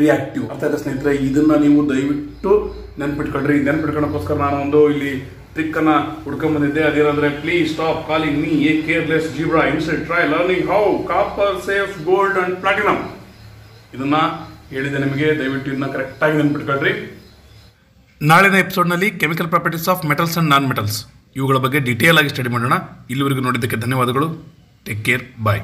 ರಿಯಾಕ್ಟಿವ್. ಅರ್ಥ ಆಯ್ತಾ ಸ್ನೇಹಿತರೆ? ಇದನ್ನ ನೀವು ದಯವಿಟ್ಟು ನೆನ್ಪಿಟ್ಕೊಳ್ರಿ. ನೆನ್ಪಿಟ್ಕೊಳ್ಳೋಕ್ಕೋಸ್ಕರ ನಾನು ಒಂದು ಇಲ್ಲಿ ಟ್ರಿಕ್ ಅನ್ನ ಹುಡ್ಕೊಂಡ್ ಬಂದಿದ್ದೆ. ಅದೇನಂದ್ರೆ please stop calling me a careless zebra, instead try learning how copper saves gold and platinum. ಇದನ್ನ ಹೇಳಿದೆ ನಿಮಗೆ, ದಯವಿಟ್ಟು ಇದನ್ನ ಕರೆಕ್ಟ್ ಆಗಿ ನೆನ್ಪಿಟ್ಕೊಳ್ರಿ. ನಾಳಿನ ಎಪಿಸೋಡ್ ನಲ್ಲಿ chemical properties of metals and non metals ಇವುಗಳ ಬಗ್ಗೆ ಡಿಟೇಲ್ ಆಗಿ ಸ್ಟಡಿ ಮಾಡೋಣ. ಇಲ್ಲಿವರೆಗೂ ನೋಡಿದ್ದಕ್ಕೆ ಧನ್ಯವಾದಗಳು. ಟೇಕ್ ಕೇರ್, ಬಾಯ್.